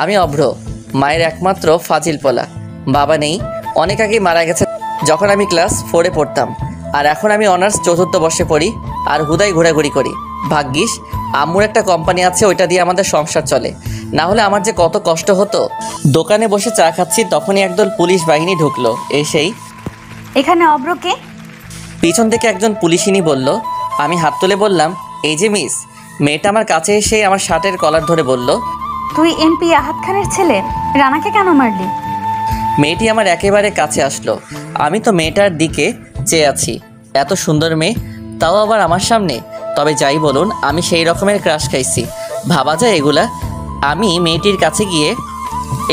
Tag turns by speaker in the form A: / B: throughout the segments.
A: আমি অভ্র, মায়ের একমাত্র ফাজিল পোলা। বাবা নেই, অনেক আগেই মারা গেছে যখন আমি ক্লাস 4-এ পড়তাম। আর এখন আমি অনার্স 4র্থ বর্ষে পড়ি আর হুদাই ঘোরাঘুরি করি। ভাগ্যিস আম্মুর একটা কোম্পানি আছে, ওইটা দিয়ে আমাদের সংসার চলে, না হলে আমার যে কত কষ্ট হতো। দোকানে বসে চা খাচ্ছি, তখনই একদল পুলিশ বাহিনী ঢুকলো। এসেই
B: এখানে অব্রকে
A: পিছন থেকে একজন পুলিশিনী বলল। আমি হাত তুলে বললাম, এই যে মিস। মেয়েটা আমার কাছে এসে আমার শার্টের কলার ধরে বলল,
B: তুই এমপি আহাদ খানের ছেলে, রানাকে কেন মারলি?
A: মেয়েটি আমার একেবারে কাছে আসলো। আমি তো মেয়েটার দিকে চেয়ে আছি। এত সুন্দর মেয়ে, তাও আবার আমার সামনে। তবে যাই বলুন, আমি সেই রকমের ক্রাশ খাইছি, ভাবা যায় এগুলা? আমি মেয়েটির কাছে গিয়ে,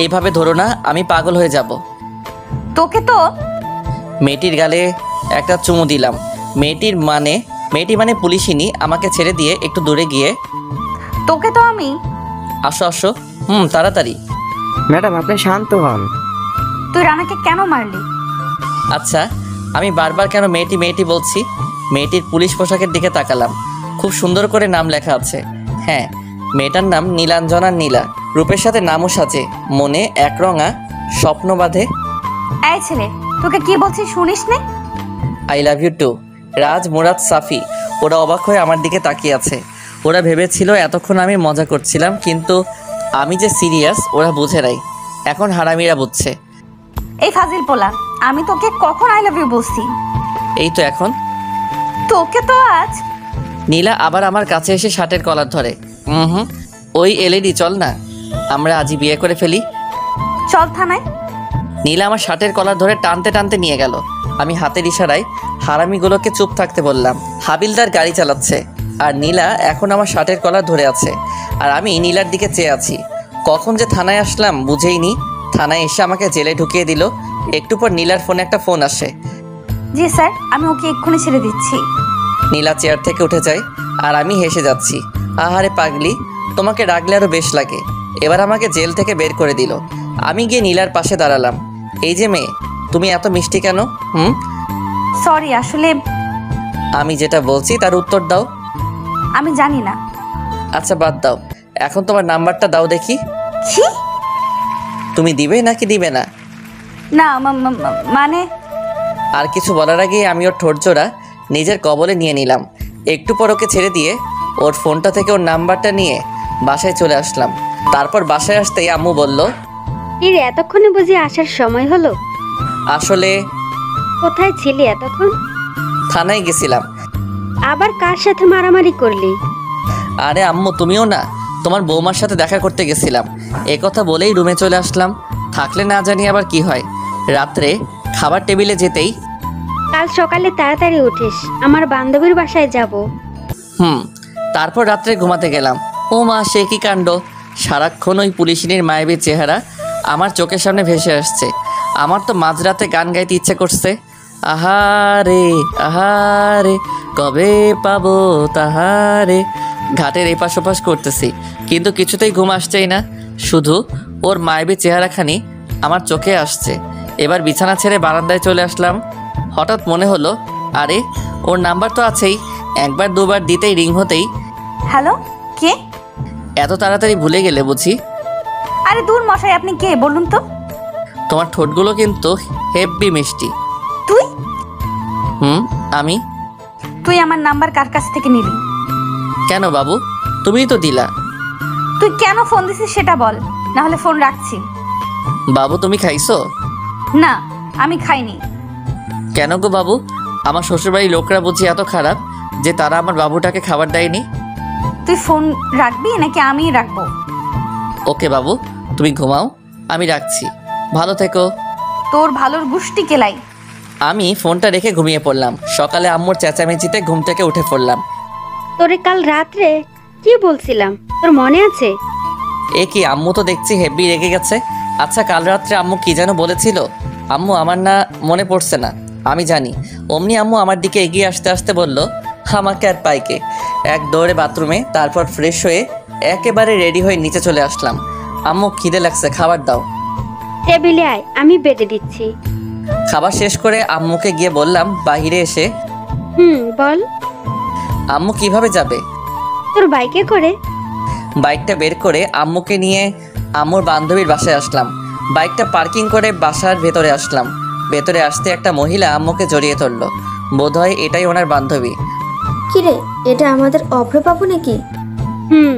A: এইভাবে ধরো না, আমি পাগল হয়ে যাব।
B: তোকে তো
A: মেয়েটির গালে একটা চুমু দিলাম। মেয়েটি মানে পুলিশিনী আমাকে ছেড়ে দিয়ে একটু দূরে গিয়ে,
B: তোকে তো আমি
A: আসো আসো, তাড়াতাড়ি।
C: ম্যাডাম আপনি শান্ত হন।
B: তুই রানাকে কেন মারলি?
A: আচ্ছা, আমি বারবার কেন মেয়েটি মেয়েটি বলছি? মেয়েটির পুলিশ পোশাকের দিকে তাকালাম। খুব সুন্দর করে নাম লেখা আছে। হ্যাঁ, মেয়েটার নাম নীলাঞ্জনা নীলা। রূপের সাথে নামও সাজে, মনে একরঙা স্বপ্ন বাঁধে।
B: এই ছেলে, তোকে কি বলছি শুনিস নে?
A: I love you too. Raj, Murad, Safi ওরা অবাক হয়ে আমার দিকে তাকিয়ে আছে। ওরা ভেবেছিল এতক্ষণ আমি মজা করছিলাম, কিন্তু আমি যে সিরিয়াস ওরা বুঝে নাই। এখন হারামিরা বুঝছে।
B: এই ফাজিল পোলা, আমি তোকে কখন আই লাভ ইউ বলছি?
A: এই তো এখন।
B: তোকে তো আজ।
A: নীলা আবার আমার কাছে এসে শার্টের কলার ধরে। ওই এলইডি, চল না, আমরা আজই বিয়ে করে ফেলি।
B: চল থানায়।
A: নীলা আমার শার্টের কলার ধরে টানতে টানতে নিয়ে গেল। আমি হাতের ইশারায় হারামিগুলোকে চুপ থাকতে বললাম। হাবিলদার গাড়ি চালাচ্ছে আর নীলা এখন আমার শার্টের কলার ধরে আছে, আর আমি নীলার দিকে চেয়ে আছি। কখন যে থানায় আসলাম বুঝেই নি। থানায় এসে আমাকে জেলে ঢুকিয়ে দিল। একটু পর নীলার ফোনে একটা ফোন আসে।
B: জি স্যার, আমি ওকে এক্ষুনি ছেড়ে দিচ্ছি।
A: নীলা চেয়ার থেকে উঠে যায় আর আমি হেসে যাচ্ছি। আহারে পাগলি, তোমাকে রাখলে আরও বেশ লাগে। এবার আমাকে জেল থেকে বের করে দিল। আমি গিয়ে নীলার পাশে দাঁড়ালাম। এই যে মেয়ে, তুমি এত মিষ্টি কেন?
B: সরি, আসলে
A: আমি যেটা বলছি তার উত্তর দাও।
B: আমি জানি না।
A: আচ্ছা বাদ দাও, এখন তোমার নাম্বারটা দাও দেখি।
B: কি?
A: তুমি দিবে নাকি দিবে না?
B: না মানে
A: আর কিছু বলার আগেই আমি ওর ঠোঁটজোড়া নিজের কবলে নিয়ে নিলাম। একটু পর ওকে ছেড়ে দিয়ে ওর ফোনটা থেকে ওর নাম্বারটা নিয়ে বাসায় চলে আসলাম। তারপর বাসায় আসতেই আম্মু বলল,
D: এর এতক্ষণে বুঝি আসার সময় হলো?
A: আসলে
D: কোথায় ছিলি এতক্ষণ?
A: থানায় গেছিলাম।
D: আবার কার সাথে মারামারি করলি?
A: আরে আম্মু, তুমিও না, তোমার বৌমার সাথে দেখা করতে গেছিলাম। কথা বলেই রুমে চলে আসলাম। থাকলে না জানি আবার কি হয়। রাত্রে খাবার টেবিলে যেতেই,
D: কাল সকালে তাড়াতাড়ি উঠিস, আমার বান্ধবীর বাসায় যাব।
A: তারপর রাত্রে ঘুমাতে গেলাম। ও মা, সে কি কাণ্ড! সারাক্ষণ ওই পুলিশিনীর মায়াবী চেহারা আমার চোখের সামনে ভেসে আসছে। আমার তো মাঝরাতে গান গাইতে ইচ্ছে করছে। আহারে আহারে কবে পাবো তাহারে। ঘাটের এপাশ ওপাশ করতেছি, কিন্তু কিছুতেই ঘুম আসছেই না। শুধু ওর মায়াবী চেহারাখানি আমার চোখে আসছে। এবার বিছানা ছেড়ে বারান্দায় চলে আসলাম। হঠাৎ মনে হলো, আরে ওর নাম্বার তো আছেই। একবার দুবার দিতেই রিং হতেই,
B: হ্যালো, কে?
A: এত তাড়াতাড়ি ভুলে গেলে বুঝি?
B: আরে দূর মশাই, আপনি কে বলুন তো?
A: তোমার ঠোঁটগুলো কিন্তু হেব্বি মিষ্টি।
B: তুই?
A: আমি?
B: তুই আমার নাম্বার কার কাছ থেকে নিলি?
A: কেন বাবু, তুমিই তো দিলা।
B: তুই কেন ফোন দিছিস সেটা বল, না হলে ফোন রাখছি।
A: বাবু তুমি খাইছো?
B: না, আমি খাইনি।
A: কেন গো বাবু, আমার শ্বশুরবাড়ির লোকরা বুঝি এত খারাপ যে তারা আমার বাবুটাকে খাবার দেয়নি?
B: তুই ফোন রাখবি নাকি আমিই রাখবো?
A: ওকে বাবু, তুমি ঘুমাও, আমি রাখছি। ভালো থেকো।
B: তোর ভালোর গুষ্টি কেলাই।
A: আমি ফোনটা রেখে ঘুমিয়ে পড়লাম। সকালে আম্মুর চেঁচামেচিতে ঘুম থেকে উঠে পড়লাম।
D: তোরে কাল রাত্রে কি বলছিলাম তোর মনে আছে?
A: এ কি, আম্মু তো দেখছি হেব্বি রেগে গেছে। আচ্ছা, কাল রাত্রে আম্মু কি যেন বলেছিল? আম্মু, আমার না মনে পড়ছে না, আমি জানি। অমনি আম্মু আমার দিকে এগিয়ে আসতে আসতে বলল, আমাকে আর পাইকে। এক দৌড়ে বাথরুমে, তারপর ফ্রেশ হয়ে একেবারে রেডি হয়ে নিচে চলে আসলাম। আম্মু, খিদে লাগছে, খাবার দাও।
D: টেবিলে আয়, আমি বেড়ে দিচ্ছি।
A: খাবার শেষ করে আম্মুকে গিয়ে বললাম বাহিরে এসে,
D: বল।
A: আম্মু কিভাবে যাবে?
D: তোর বাইকে করে।
A: বাইকটা বের করে আম্মুকে নিয়ে আম্মুর বান্ধবীর বাসায় আসলাম। বাইকটা পার্কিং করে বাসার ভেতরে আসলাম। ভেতরে আসতে একটা মহিলা আম্মুকে জড়িয়ে ধরলো। বোধহয় এটাই ওনার বান্ধবী।
E: কিরে, এটা আমাদের অভ্রবাবু নাকি?
D: হুম।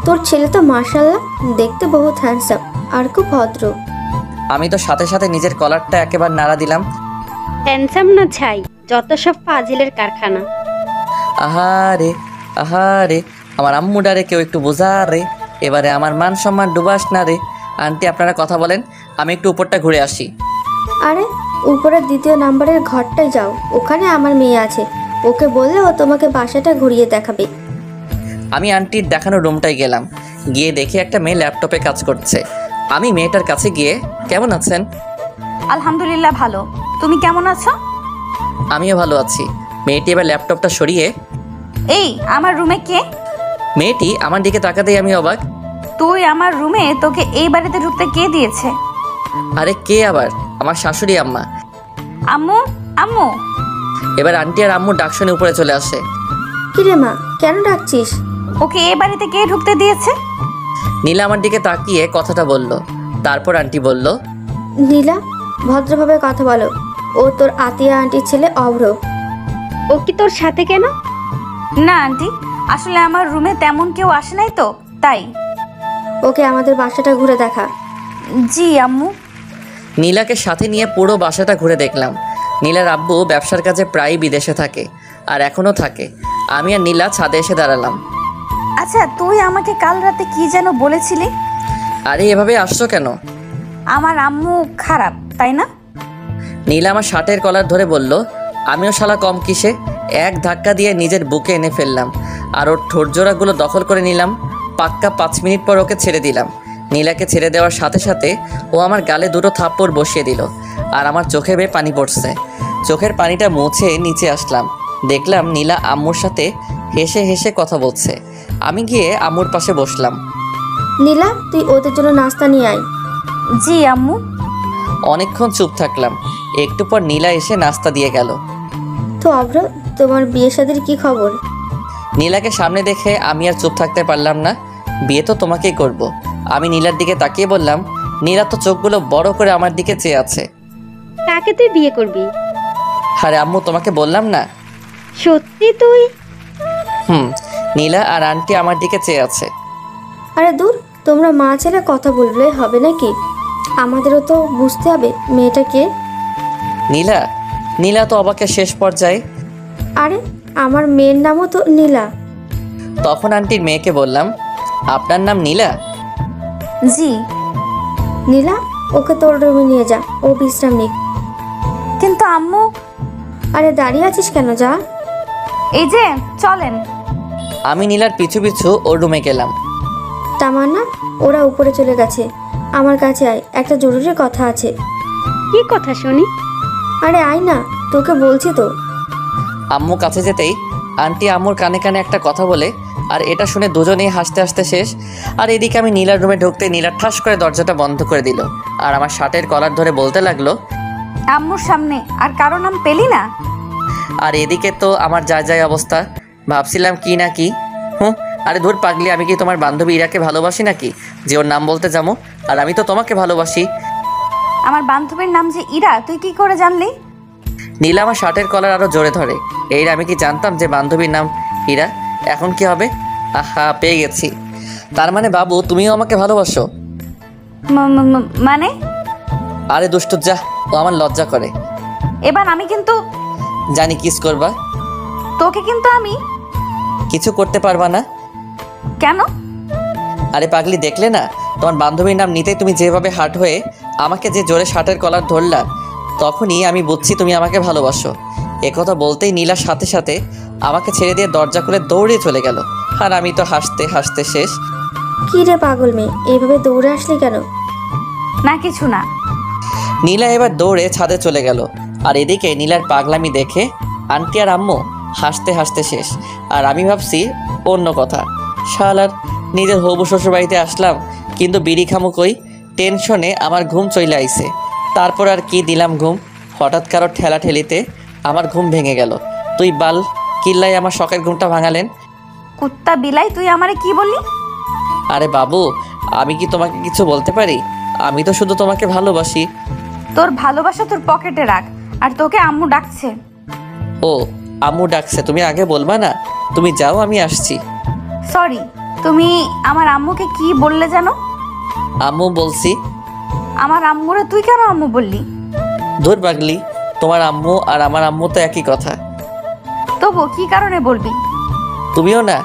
E: তোর ছেলে তো মাশাআল্লাহ দেখতে বহুত হ্যান্ডসাম আর খুব ভদ্র।
A: আমি তো সাথে সাথে নিজের কলারটা একেবারে নাড়া দিলাম।
D: হ্যান্ডসাম না ছাই, যত সব ফাজিলের কারখানা।
A: আহারে আহারে, আমার আম্মুডারে কেউ একটু বোঝা রে। এবারে আমার মান সম্মান ডুবাস না রে। আন্টি আপনারা কথা বলেন, আমি একটু উপরটা ঘুরে আসি।
E: আরে উপরের 2য় নাম্বারের ঘরটায় যাও, ওখানে আমার মেয়ে আছে, ওকে বললে ও তোমাকে বাসাটা ঘুরিয়ে দেখাবে।
A: আমি আন্টির দেখানো রুমটায় গেলাম। গিয়ে দেখি একটা মেয়ে ল্যাপটপে কাজ করছে। আমি মেয়েটার কাছে গিয়ে, কেমন আছেন?
B: আলহামদুলিল্লাহ ভালো। তুমি কেমন আছো?
A: আমিও ভালো আছি। মেয়েটি এবার ল্যাপটপটা সরিয়ে,
B: এই আমার রুমে কে?
A: মেয়েটি আমার দিকে তাকাতেই আমি অবাক।
B: তুই আমার রুমে, তোকে এই বাড়িতে ঢুকতে কে দিয়েছে?
A: আরে কে আবার? আমার শাশুড়ি আম্মা।
B: আম্মু, আম্মু।
A: এবার আন্টি আর আম্মু ডাক শুনে উপরে চলে আসে।
E: কিরে মা, কেন ডাকছিস?
B: ওকে এই বাড়িতে কে ঢুকতে দিয়েছে?
A: নীলা আমার দিকে তাকিয়ে কথাটা বলল। তারপর আন্টি বলল,
E: নীলা, ভদ্রভাবে কথা বলো। ও তোর আতিয়া আন্টির ছেলে অভ্র।
D: ও কি তোর সাথে কেন?
B: না আন্টি, আসলে আমার রুমে তেমন কেউ আসে নাই তো, তাই।
E: ওকে আমাদের বাসাটা ঘুরে দেখা।
B: জি আম্মু।
A: নীলাকে সাথে নিয়ে পুরো বাসাটা ঘুরে দেখলাম। নীলার আব্বু ব্যবসার কাজে প্রায়ই বিদেশে থাকে, আর এখনও থাকে। আমি আর নীলা ছাদে এসে দাঁড়ালাম।
B: আচ্ছা, তুই আমাকে কাল রাতে কি যেন বলেছিলি?
A: আরে এভাবে আসছো কেন?
B: আমার আম্মু খারাপ, তাই না?
A: নীলা আমার শার্টের কলার ধরে বলল। আমিও শালা কম কিসে, এক ধাক্কা দিয়ে নিজের বুকে এনে ফেললাম আর ওর ঠোঁটজোড়াগুলো দখল করে নিলাম। পাক্কা 5 মিনিট পর ওকে ছেড়ে দিলাম। নীলাকে ছেড়ে দেওয়ার সাথে সাথে ও আমার গালে 2টো থাপ্পড় বসিয়ে দিল আর আমার চোখে বেয়ে পানি পড়ছে। চোখের পানিটা মুছে নিচে আসলাম। দেখলাম নীলা আম্মুর সাথে হেসে হেসে কথা বলছে। আমি গিয়ে আম্মুর পাশে বসলাম।
E: নীলা, তুই ওদের জন্য নাস্তা নিয়ে আয়।
B: জি আম্মু।
A: অনেকক্ষণ চুপ থাকলাম। একটু পর নীলা এসে নাস্তা দিয়ে গেল।
E: তো অভ্র, তোমার বিয়ে শাদীর কি খবর?
A: নীলাকে সামনে দেখে আমি আর চুপ থাকতে পারলাম না। বিয়ে তো তোমাকেই করব। আমি নীলার দিকে তাকিয়ে বললাম। নীলা তো চোখগুলো বড় করে আমার দিকে চেয়ে আছে।
D: কাকে তুই বিয়ে করবি?
A: আরে আম্মু, তোমাকে বললাম না?
D: সত্যি তুই?
A: নীলা আর আন্টি আমার দিকে চেয়ে আছে।
E: আরে দূর, তোমরা মা ছেলে কথা বললে হবে নাকি? আমাদেরও তো বুঝতে হবে মেয়েটা কে।
A: নীলা? নীলা তো অবাকের শেষ পর্যায়ে।
E: আরে আমার মেয়ের নামও তো নীলা।
A: তখন আন্টির মেয়েকে বললাম, আপনার নাম নীলা?
B: জি।
E: নীলা, ওকে তোর রুমে নিয়ে যা, ও বিশ্রাম নিক।
B: কিন্তু আম্মু।
E: আরে দাঁড়িয়ে আছিস কেন, যা।
B: এই যে চলেন।
A: আমি নীলার পিছু পিছু ওর রুমে গেলাম।
E: তামান্না, ওরা উপরে চলে গেছে, আমার কাছে আয়, একটা জরুরি কথা আছে।
D: কি কথা শুনি?
E: আরে আয় না, তোকে বলছি তো।
A: আম্মু কাছে যেতেই আন্টি আম্মুর কানে কানে একটা কথা বলে, আর এটা শুনে দুজনেই হাসতে হাসতে শেষ। আর এদিকে আমি নীলার রুমে ঢুকতে নীলা ঠাস করে দরজাটা বন্ধ করে দিল আর আমার শার্টের কলার ধরে বলতে লাগলো,
B: আম্মুর সামনে আর কারো নাম পেলি না?
A: আর এদিকে তো আমার যা যায় অবস্থা। ভাবছিলাম কি না কি। আরে ধুর পাগলি, আমি কি তোমার বান্ধবী ইরাকে ভালোবাসি নাকি যে ওর নাম বলতে যাবো? আর আমি তো তোমাকে ভালোবাসি।
B: আমার বান্ধবীর নাম যে ইরা, তুই কি করে জানলি?
A: নীলা আমার শার্টের কলার আরো জোরে ধরে। এইরা আমি কি জানতাম যে বান্ধবীর নাম ইরা? এখন কি হবে? আহা, পেয়ে গেছি। তার মানে বাবু, তুমিও আমাকে ভালোবাসো?
B: মানে?
A: আরে দুষ্টু, যা, ও আমার লজ্জা করে।
B: এবার আমি কিন্তু
A: জানি কিস করবা।
B: তোকে কিন্তু আমি
A: কিছু করতে পারবা না।
B: কেন?
A: আরে পাগলি, দেখলে না তোমার বান্ধবীর নাম নিতেই তুমি যেভাবে হাট হয়ে আমাকে যে জোরে শার্টের কলার ধরলা, তখনই আমি বুঝছি তুমি আমাকে ভালোবাসো। একথা বলতেই নীলার সাথে সাথে আমাকে ছেড়ে দিয়ে দরজা খুলে দৌড়ে চলে গেল। আর আমি তো হাসতে হাসতে শেষ।
E: কি রে পাগল মেয়ে, এইভাবে দৌড়ে আসলি কেন?
B: না কিছু না।
A: নীলা এবার দৌড়ে ছাদে চলে গেল। আর এদিকে নীলার পাগলামি দেখে আন্টি আর আম্মু হাসতে হাসতে শেষ। আর আমি ভাবছি অন্য কথা। শালার নিজের হবু শ্বশুর বাড়িতে আসলাম, কিন্তু বিড়ি খামো কই? টেনশনে আমার ঘুম চলে আইছে। তারপর আর কি দিলাম ঘুম। হঠাৎ কারো ঠেলা ঠেলিতে আমার ঘুম ভেঙে গেল। তুই বাল কিল্লাই আমার শখের ঘুমটা ভাঙালেন।
B: কুত্তা বিলাই, তুই আমারে কি বললি?
A: আরে বাবু, আমি কি তোমাকে কিছু বলতে পারি? আমি তো শুধু তোমাকে ভালোবাসি।
B: তোর ভালোবাসা তোর পকেটে রাখ, আর তোকে আম্মু ডাকছে।
A: ও, আম্মু ডাকছে, তুমি আগে বলবা না? তুমি যাও, আমি আসছি।
B: সরি, তুমি আমার আম্মুকে কি বললে জানো?
A: আম্মু বলছি।
B: আমার আম্মুরে তুই কেন আম্মু বললি?
A: ধুর পাগলি, তোমার আম্মু আর আমার আম্মু তো একই কথা।
B: তবু কি কারণে বলবি?
A: তুমিও না?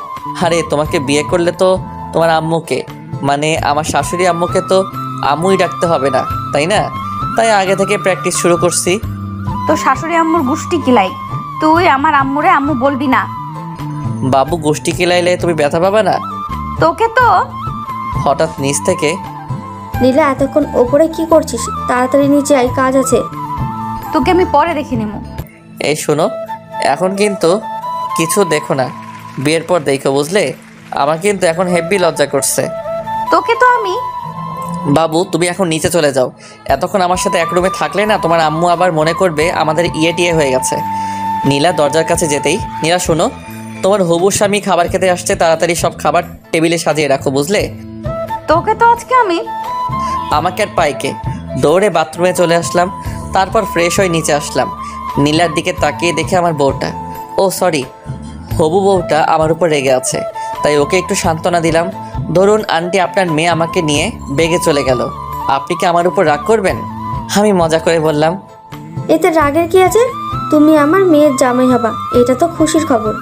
A: আরে তোমাকে বিয়ে করলে তো তোমার আম্মুকে, মানে আমার শাশুড়ি আম্মুকে তো আম্মুই ডাকতে হবে না, তাই না? তাই আগে থেকে প্র্যাকটিস শুরু করছি।
B: তোর শাশুড়ি আম্মুর গুষ্টি কিলাই, তুই আমার আম্মুরে আম্মু বলবি না।
A: বাবু গোষ্ঠী কিলাইলে তুমি ব্যথা পাবে না?
B: তোকে তো।
A: হঠাৎ নিচ থেকে,
E: নীলা এতক্ষণ ওপরে কি করছিস? তাড়াতাড়ি নিচে আয়, কাজ আছে।
B: তোকে আমি পরে দেখে নেবো।
A: এই শোনো, এখন কিন্তু কিছু দেখো না, বিয়ের পর দেখো, বুঝলে? আমার কিন্তু এখন হেভি লজ্জা করছে।
B: তোকে তো আমি।
A: বাবু তুমি এখন নিচে চলে যাও। এতক্ষণ আমার সাথে এক রুমে থাকলে না তোমার আম্মু আবার মনে করবে আমাদের টিয়ে হয়ে গেছে। নীলা দরজার কাছে যেতেই, নীলা শোনো, তোমার হবু স্বামী খাবার খেতে আসছে, তাড়াতাড়ি সব খাবার টেবিলে সাজিয়ে রাখো, বুঝলে?
B: তোকে তো আজকে আমি।
A: আমাকে আর পাইকে দৌড়ে বাথরুমে চলে আসলাম, তারপর ফ্রেশ হয়ে নিচে আসলাম। নীলার দিকে তাকিয়ে দেখে আমার বউটা, ও সরি, হবু বউটা আমার উপর রেগে আছে, তাই ওকে একটু সান্ত্বনা দিলাম। ধরুন আন্টি, আপনার মেয়ে আমাকে নিয়ে বেগে চলে গেল, আপনি কি আমার উপর রাগ করবেন? আমি মজা করে বললাম।
E: এতে রাগের কি আছে? তুমি আমার মেয়ের জামাই হবা, এটা তো খুশির খবর।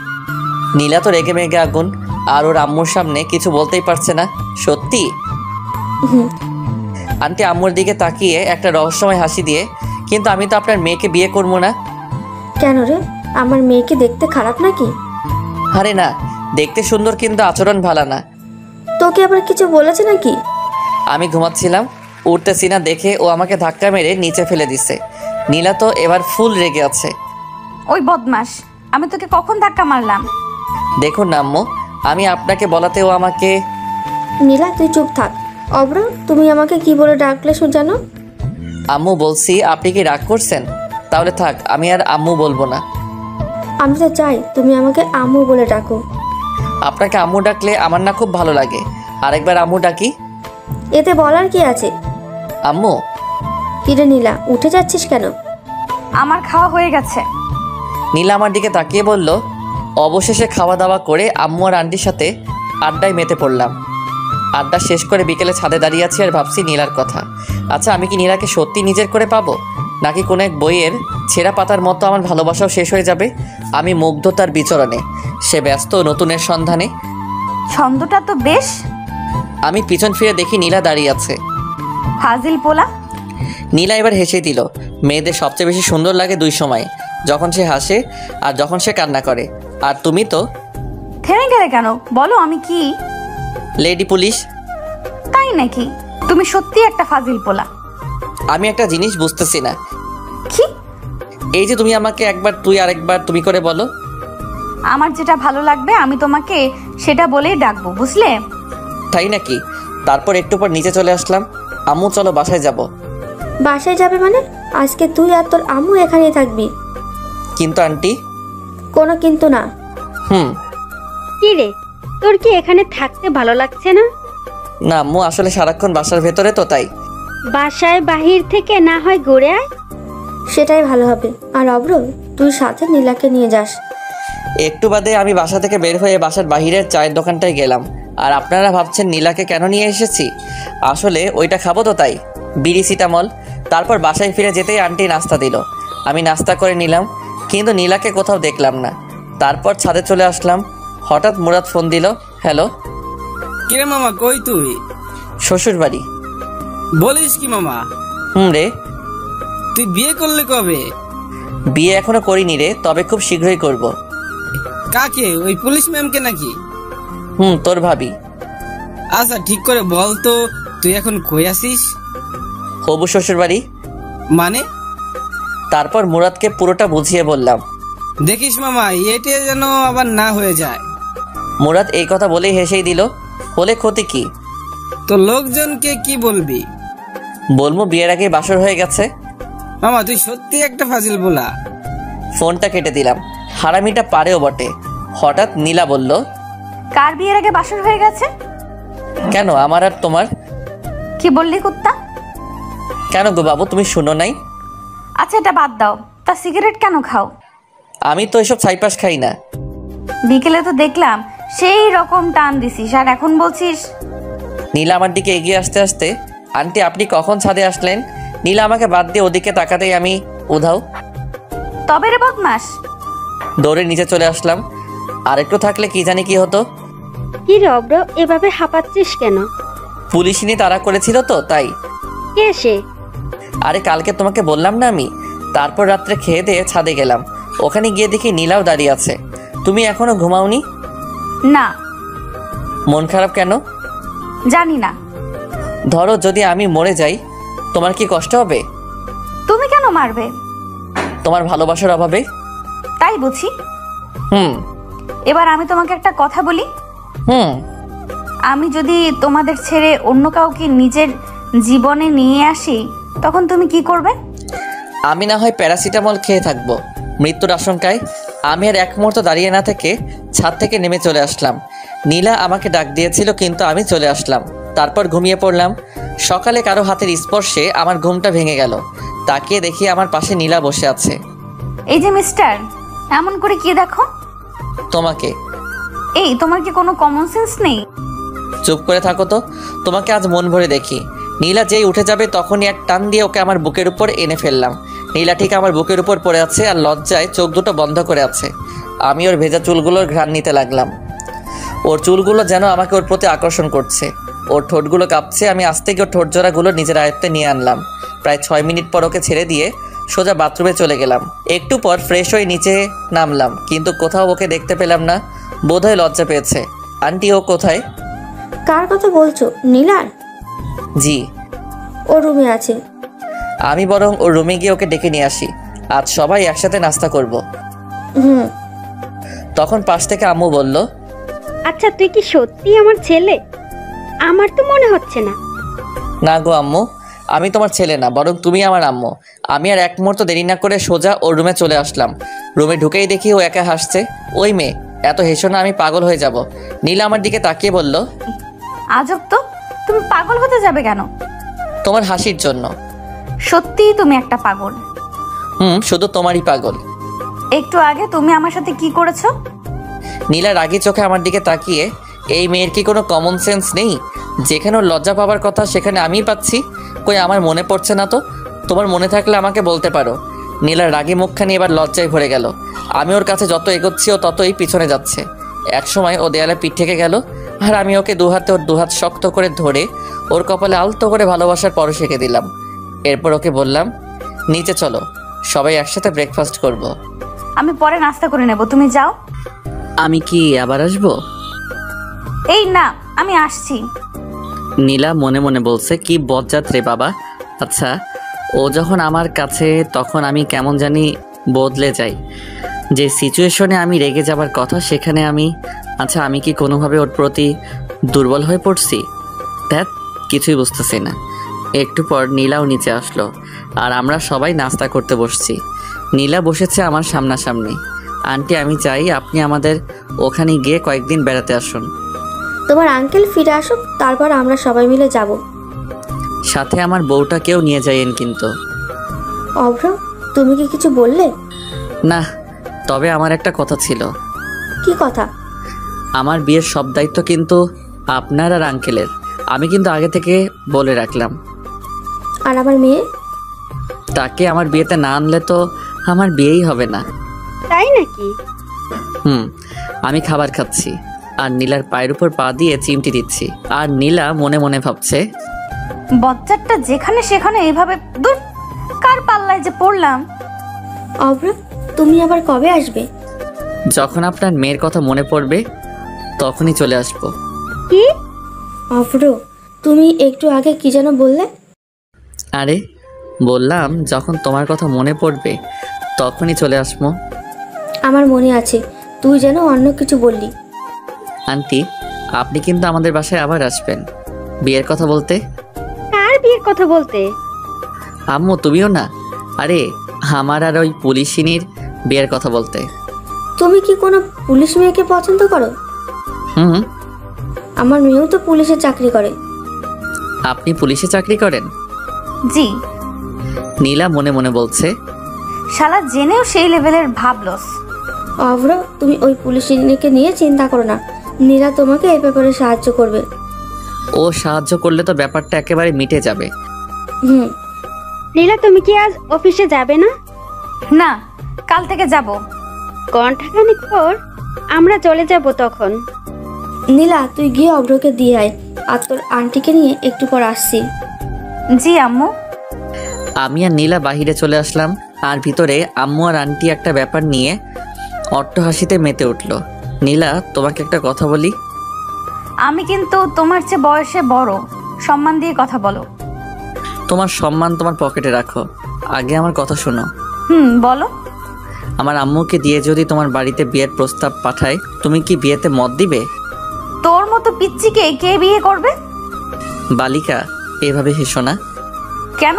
A: নীলা তো রেগে মেগে আগুন, আর ওর আম্মুর সামনে কিছু বলতেই পারছে না। সত্যি? আন্টি আম্মুর দিকে তাকিয়ে একটা রহস্যময় হাসি দিয়ে, কিন্তু আমি তো আপনার মেয়েকে বিয়ে করবো না।
E: কেন রে, আমার মেয়েকে দেখতে খারাপ নাকি?
A: আরে না, দেখতে সুন্দর কিন্তু আচরণ ভালো না।
E: তোকে আবার কিছু বলেছে নাকি?
A: আমি ঘুমাচ্ছিলাম, উঠতেছি না দেখে ও আমাকে ধাক্কা মেরে নিচে ফেলে দিছে। নীলা তো এবার ফুল রেগে আছে।
B: ওই বদমাস, আমি তোকে কখন ধাক্কা মারলাম?
A: দেখুন না আম্মু, আমি আপনাকে বলাতে ও আমাকে।
E: নীলা তুই চুপ থাক। অব্র, তুমি আমাকে কি বলে ডাকলে জানো?
A: আম্মু বলছি। আপনি কি রাগ করছেন? তাহলে থাক, আমি আর আম্মু বলবো না।
E: আমি তো চাই তুমি আমাকে আম্মু বলে ডাকো।
A: আপনাকে আম্মু ডাকলে আমার না খুব ভালো লাগে, আরেকবার আম্মু ডাকি।
E: এতে বলার কি আছে?
A: আম্মু।
E: কিরে নীলা, উঠে যাচ্ছিস কেন?
B: আমার খাওয়া হয়ে গেছে।
A: নীলা আমার দিকে তাকিয়ে বলল। অবশেষে খাওয়া দাওয়া করে আম্মু আর আন্টির সাথে আড্ডায় মেতে পড়লাম। আড্ডা শেষ করে বিকেলে ছাদে দাঁড়িয়ে আছি আর ভাবছি নীলার কথা। আচ্ছা, আমি কি নীলাকে সত্যি নিজের করে পাবো, নাকি কোনো এক বইয়ের ছেঁড়া পাতার মতো আমার ভালোবাসাও শেষ হয়ে যাবে? আমি মুগ্ধ তার বিচরণে, সে ব্যস্ত নতুনের সন্ধানে।
B: ছন্দটা তো বেশ।
A: আমি পিছন ফিরে দেখি নীলা দাঁড়িয়ে আছে।
B: ফাজিল পোলা।
A: নীলা এবার হেসে দিল। মেয়েদের সবচেয়ে বেশি সুন্দর লাগে দুই সময়, যখন সে হাসে আর যখন সে কান্না করে। আর তুমি তো
B: থেমে গেলে কেন? বলো আমি কি?
A: Lady police.
B: তাই নাকি? তুমি সত্যি একটা ফাজিল পোলা।
A: আমি একটা জিনিস বুঝতেছি না।
B: কি?
A: এই যে তুমি আমাকে একবার তুই আরেকবার তুমি করে বলো।
B: আমার যেটা ভালো লাগবে আমি তোমাকে সেটা বলেই ডাকবো, বুঝলে?
A: তাই নাকি? তারপর একটু পর নিচে চলে আসলাম। আম্মু চলো বাসায় যাব।
E: বাসায় যাবে মানে? আজকে তুই আর তোর আম্মু এখানেই থাকবি।
A: কিন্তু আন্টি।
E: কোনো কিন্তু না।
D: কি রে, তোর কি এখানে থাকতে ভালো লাগছে না?
A: না আম্মু, আসলে সারাক্ষণ বাসার ভেতরে তো, তাই।
D: বাসায় বাহির থেকে না হয় ঘুরে আয়।
E: সেটাই ভালো হবে। আর অব্র, তুই সাথে নীলাকে নিয়ে যাস।
A: একটু বাদে আমি বাসা থেকে বের হয়ে বাসার বাহিরের চায়ের দোকানটায় গেলাম। আর আপনারা ভাবছেন নীলাকে কেন নিয়ে এসেছি? আসলে ওইটা খাবো তো, তাই। বিড়ি সিটামল। তারপর বাসায় ফিরে যেতেই আন্টি নাস্তা দিল। আমি নাস্তা করে নিলাম, কিন্তু নীলাকে কোথাও দেখলাম না। তারপর ছাদে চলে আসলাম। হঠাৎ মুরাদ ফোন দিল। হ্যালো।
F: কিরে মামা, কই তুই?
A: শ্বশুর বাড়ি।
F: বলিস কি মামা?
A: রে।
F: তুই বিয়ে করলে কবে?
A: বিয়ে এখনো করিনি রে, তবে খুব শীঘ্রই করব।
F: কাকে? ওই পুলিশ ম্যামকে নাকি?
A: তোর ভাবি।
F: আচ্ছা ঠিক করে বল তো, তুই এখন কই আসিস?
A: হবু শ্বশুর বাড়ি।
F: মানে?
A: তারপর মুরাদকে পুরোটা বুঝিয়ে বললাম।
F: দেখিস মামা, এটা যেন আবার না হয়ে যায়।
A: মুরাদ এই কথা বলেই হেসেই দিল। বলে ক্ষতি কি?
F: তো লোকজনকে কি বলবি?
A: বলবো বিয়ের আগে বাসর হয়ে গেছে।
F: মামা তুই সত্যি একটা ফাজিল বলা।
A: ফোনটা কেটে দিলাম। হারামিটা পারেও বটে। হঠাৎ নীলা বলল।
B: কার বিয়ের আগে বাসর হয়ে গেছে?
A: কেন আমার আর তোমার?
B: কি বললি কুত্তা?
A: কেন গো বাবু, তুমি শুনো নাই?
B: আচ্ছা এটা বাদ দাও, তা সিগারেট কেন খাও?
A: আমি তো এসব ছাইপাস খাই না।
B: বিকেলে তো দেখলাম সেই রকম টান দিছিস, আর এখন বলছিস?
A: নীলা আমার দিকে এগিয়ে আসতে আসতে, আন্টি আপনি কখন ছাদে আসলেন? নীলা আমাকে বাদ দিয়ে ওদিকে তাকাতেই আমি উধাও।
B: তবে রে বদমাস।
A: দৌড়ে নিচে চলে আসলাম। আর একটু থাকলে কি জানি কি হতো।
D: কি রে অব্র, এভাবে হাঁপাচ্ছিস কেন?
A: পুলিশিনি তাড়া করেছিল তো তাই।
D: কে সে?
A: আরে কালকে তোমাকে বললাম না আমি। তারপর রাত্রে খেয়ে দিয়ে ছাদে গেলাম, ওখানে গিয়ে দেখি নীলাও দাঁড়িয়ে আছে। তুমি এখনো ঘুমাওনি?
B: না।
A: মন খারাপ কেন?
B: জানি না।
A: ধরো যদি আমি মরে যাই, তোমার কি কষ্ট হবে?
B: তুমি কেন মারবে?
A: তোমার ভালোবাসার অভাবে।
B: তাই বুঝি।
A: হুম।
B: এবার আমি তোমাকে একটা কথা বলি।
A: হুম।
B: আমি যদি তোমাদের ছেড়ে অন্য কাউকে নিজের জীবনে নিয়ে আসি, তখন তুমি কি করবে?
A: আমি না হয় প্যারাসিটামল খেয়ে থাকবো মৃত্যুর আশঙ্কায়। আমি আর এক মুহূর্ত দাঁড়িয়ে না থেকে ছাদ থেকে নেমে চলে আসলাম। নীলা আমাকে ডাক দিয়েছিল কিন্তু আমি চলে আসলাম। তারপর ঘুমিয়ে পড়লাম। সকালে কারো হাতের স্পর্শে আমার ঘুমটা ভেঙে গেল। তাকিয়ে দেখি আমার পাশে নীলা বসে আছে।
B: এই যে মিস্টার, এমন করে কি দেখো?
A: তোমাকে।
B: এই তোমার কি কোনো কমন সেন্স নেই?
A: চুপ করে থাকো তো, তোমাকে আজ মন ভরে দেখি। নীলা যেই উঠে যাবে তখনই এক টান দিয়ে ওকে আমার বুকের উপর এনে ফেললাম। নীলা ঠিক আমার বুকের উপর পড়ে আছে আর লজ্জায় চোখ দুটো বন্ধ করে আছে। আমি ওর ভেজা চুলগুলোর ঘ্রাণ নিতে লাগলাম। ওর চুলগুলো যেন আমাকে ওর প্রতি আকর্ষণ করছে। ওর ঠোঁটগুলো কাঁপছে। আমি আস্তে গিয়ে ওর ঠোঁট জোড়াগুলো নিজের আয়ত্তে নিয়ে আনলাম। প্রায় 6 মিনিট পর ওকে ছেড়ে দিয়ে সোজা বাথরুমে চলে গেলাম। একটু পর ফ্রেশ হয়ে নিচে নামলাম, কিন্তু কোথাও ওকে দেখতে পেলাম না। বোধহয় লজ্জা পেয়েছে। আন্টি ও কোথায়?
E: কার কথা বলছো? নীলার?
A: জি।
E: ও রুমে আছে।
A: আমি বরং ওর রুমে গিয়ে ওকে ডেকে নিয়ে আসি। আজ সবাই একসাথে নাস্তা করব।
E: হুম।
A: তখন পাশ থেকে আম্মু বলল,
D: আচ্ছা তুই কি সত্যি আমার ছেলে? আমার তো মনে হচ্ছে না।
A: না গো আম্মু, আমি তোমার ছেলে না, বরং তুমি আমার আম্মু। আমি আর এক মুহূর্ত দেরি না করে সোজা ওর রুমে চলে আসলাম। রুমে ঢুকেই দেখি ও একা হাসছে। ওই মেয়ে, এত হেসো না, আমি পাগল হয়ে যাব। নীলা আমার দিকে তাকিয়ে বলল,
B: আজব তো, তুমি পাগল হতে যাবে কেন?
A: তোমার হাসির জন্য।
B: সত্যিই তুমি একটা পাগল।
A: শুধু তোমারই পাগল।
B: একটু আগে তুমি আমার সাথে কি করেছো?
A: নীলা রাগী চোখে আমার দিকে তাকিয়ে, এই মেয়ের কি কোনো কমন সেন্স নেই? যেখানে ওর লজ্জা পাবার কথা সেখানে আমিই পাচ্ছি। কই আমার মনে পড়ছে না তো। তোমার মনে থাকলে আমাকে বলতে পারো। নীলার রাগী মুখখানি এবার লজ্জায় ভরে গেল। আমি ওর কাছে যত এগোচ্ছি ও ততই পিছনে যাচ্ছে। একসময় ও দেয়ালে পিঠ থেকে গেল, আর আমি ওকে দুহাতে ওর দুহাত শক্ত করে ধরে ওর কপালে আলতো করে ভালোবাসার পরশ এঁকে দিলাম। এরপর ওকে বললাম, নিচে চলো, সবাই একসাথে ব্রেকফাস্ট করব।
B: আমি পরে নাস্তা করে নেব, তুমি যাও।
A: আমি কি আবার আসবো?
B: এই না, আমি আসছি।
A: নীলা মনে মনে বলছে, কি বজ্জাত রে বাবা। আচ্ছা, ও যখন আমার কাছে তখন আমি কেমন জানি বদলে যাই। যে সিচুয়েশনে আমি রেগে যাবার কথা সেখানে আচ্ছা আমি কি কোনোভাবে ওর প্রতি দুর্বল হয়ে পড়ছি? ধ্যাত, কিছুই বুঝতেছি না। একটু পর নীলাও নিচে আসলো আর আমরা সবাই নাস্তা করতে বসছি। নীলা বসেছে আমার সামনাসামনি। আন্টি, আমি চাই আপনি আমাদের ওখানে গিয়ে কয়েকদিন বেড়াতে আসুন।
E: তোমার আঙ্কেল ফিরে আসুক, তারপর আমরা সবাই মিলে যাব।
A: সাথে আমার বউটাকেও নিয়ে যাইয়েন কিন্তু।
E: অভ্র, তুমি কি কিছু বললে?
A: না, তবে আমার একটা কথা ছিল।
E: কি কথা?
A: আমার বিয়ের সব দায়িত্ব কিন্তু আপনার আর আঙ্কেলের। আমি কিন্তু আগে থেকে বলে রাখলাম।
E: আর আমার মেয়ে?
A: তাকে আমার বিয়েতে না আনলে তো আমার বিয়েই হবে না।
D: তাই নাকি?
A: আমি খাবার খাচ্ছি আর নীলার পায়ের উপর পা দিয়ে চিমটি দিচ্ছি। আর নীলা মনে মনে ভাবছে,
B: বজ্জাতটা যেখানে সেখানে এইভাবে দূর, কার পাল্লায় যে পড়লাম।
E: অভ্র, তুমি আবার কবে আসবে?
A: যখন আপনার মেয়ের কথা মনে পড়বে তখনই চলে আসবো।
D: কি?
E: অভ্র, তুমি একটু আগে কি যেন বললে?
A: আরে বললাম, যখন তোমার কথা মনে পড়বে তখনই চলে আসবো।
E: আমার মনে আছে, তুই যেন অন্য কিছু বললি।
A: আন্টি, আপনি কিন্তু আমাদের বাসায় আবার আসবেন বিয়ের কথা বলতে।
D: কার বিয়ের কথা বলতে?
A: আম্মু, তুমিও না? আরে আমার আর ওই পুলিশিনীর বিয়ের কথা বলতে।
E: তুমি কি কোনো পুলিশ মেয়েকে পছন্দ করো? আমার মেয়েও তো পুলিশে চাকরি করে।
A: আপনি পুলিশে চাকরি করেন?
B: জি।
A: নীলা মনে মনে বলছে,
B: শালা জেনেও সেই লেভেলের ভাবলস।
E: অভ্র, তুমি ওই পুলিশকে নিয়ে চিন্তা করো না, নীলা তোমাকে এই ব্যাপারে সাহায্য করবে।
A: ও সাহায্য করলে তো ব্যাপারটা একেবারে মিটে যাবে।
E: হুম।
D: নীলা, তুমি কি আজ অফিসে যাবে না?
B: না, কাল থেকে যাব।
D: ঘন্টাখানিক পর আমরা চলে যাব তখন।
E: নীলা, তুই গিয়ে অভ্রকে দিয়ে আয়, আর তোর আন্টিকে নিয়ে একটু পর আসছি।
B: জি আম্মু।
A: আমি আর নীলা বাহিরে চলে আসলাম, আর ভিতরে আম্মু আর আন্টি একটা ব্যাপার নিয়ে অট্টহাসিতে মেতে উঠল। নীলা, তোমাকে একটা কথা বলি।
B: আমি কিন্তু তোমার চেয়ে বয়সে বড়, সম্মান দিয়ে কথা বলো।
A: তোমার সম্মান তোমার পকেটে রাখো, আগে আমার কথা শোনো।
B: বলো।
A: আমার আম্মুকে দিয়ে যদি তোমার বাড়িতে বিয়ের প্রস্তাব পাঠায়, তুমি কি বিয়েতে মত দিবে?
B: তোর মতো পিচ্চিকে কে বিয়ে করবে?
A: বালিকা, এভাবে হেসো না।
B: কেন?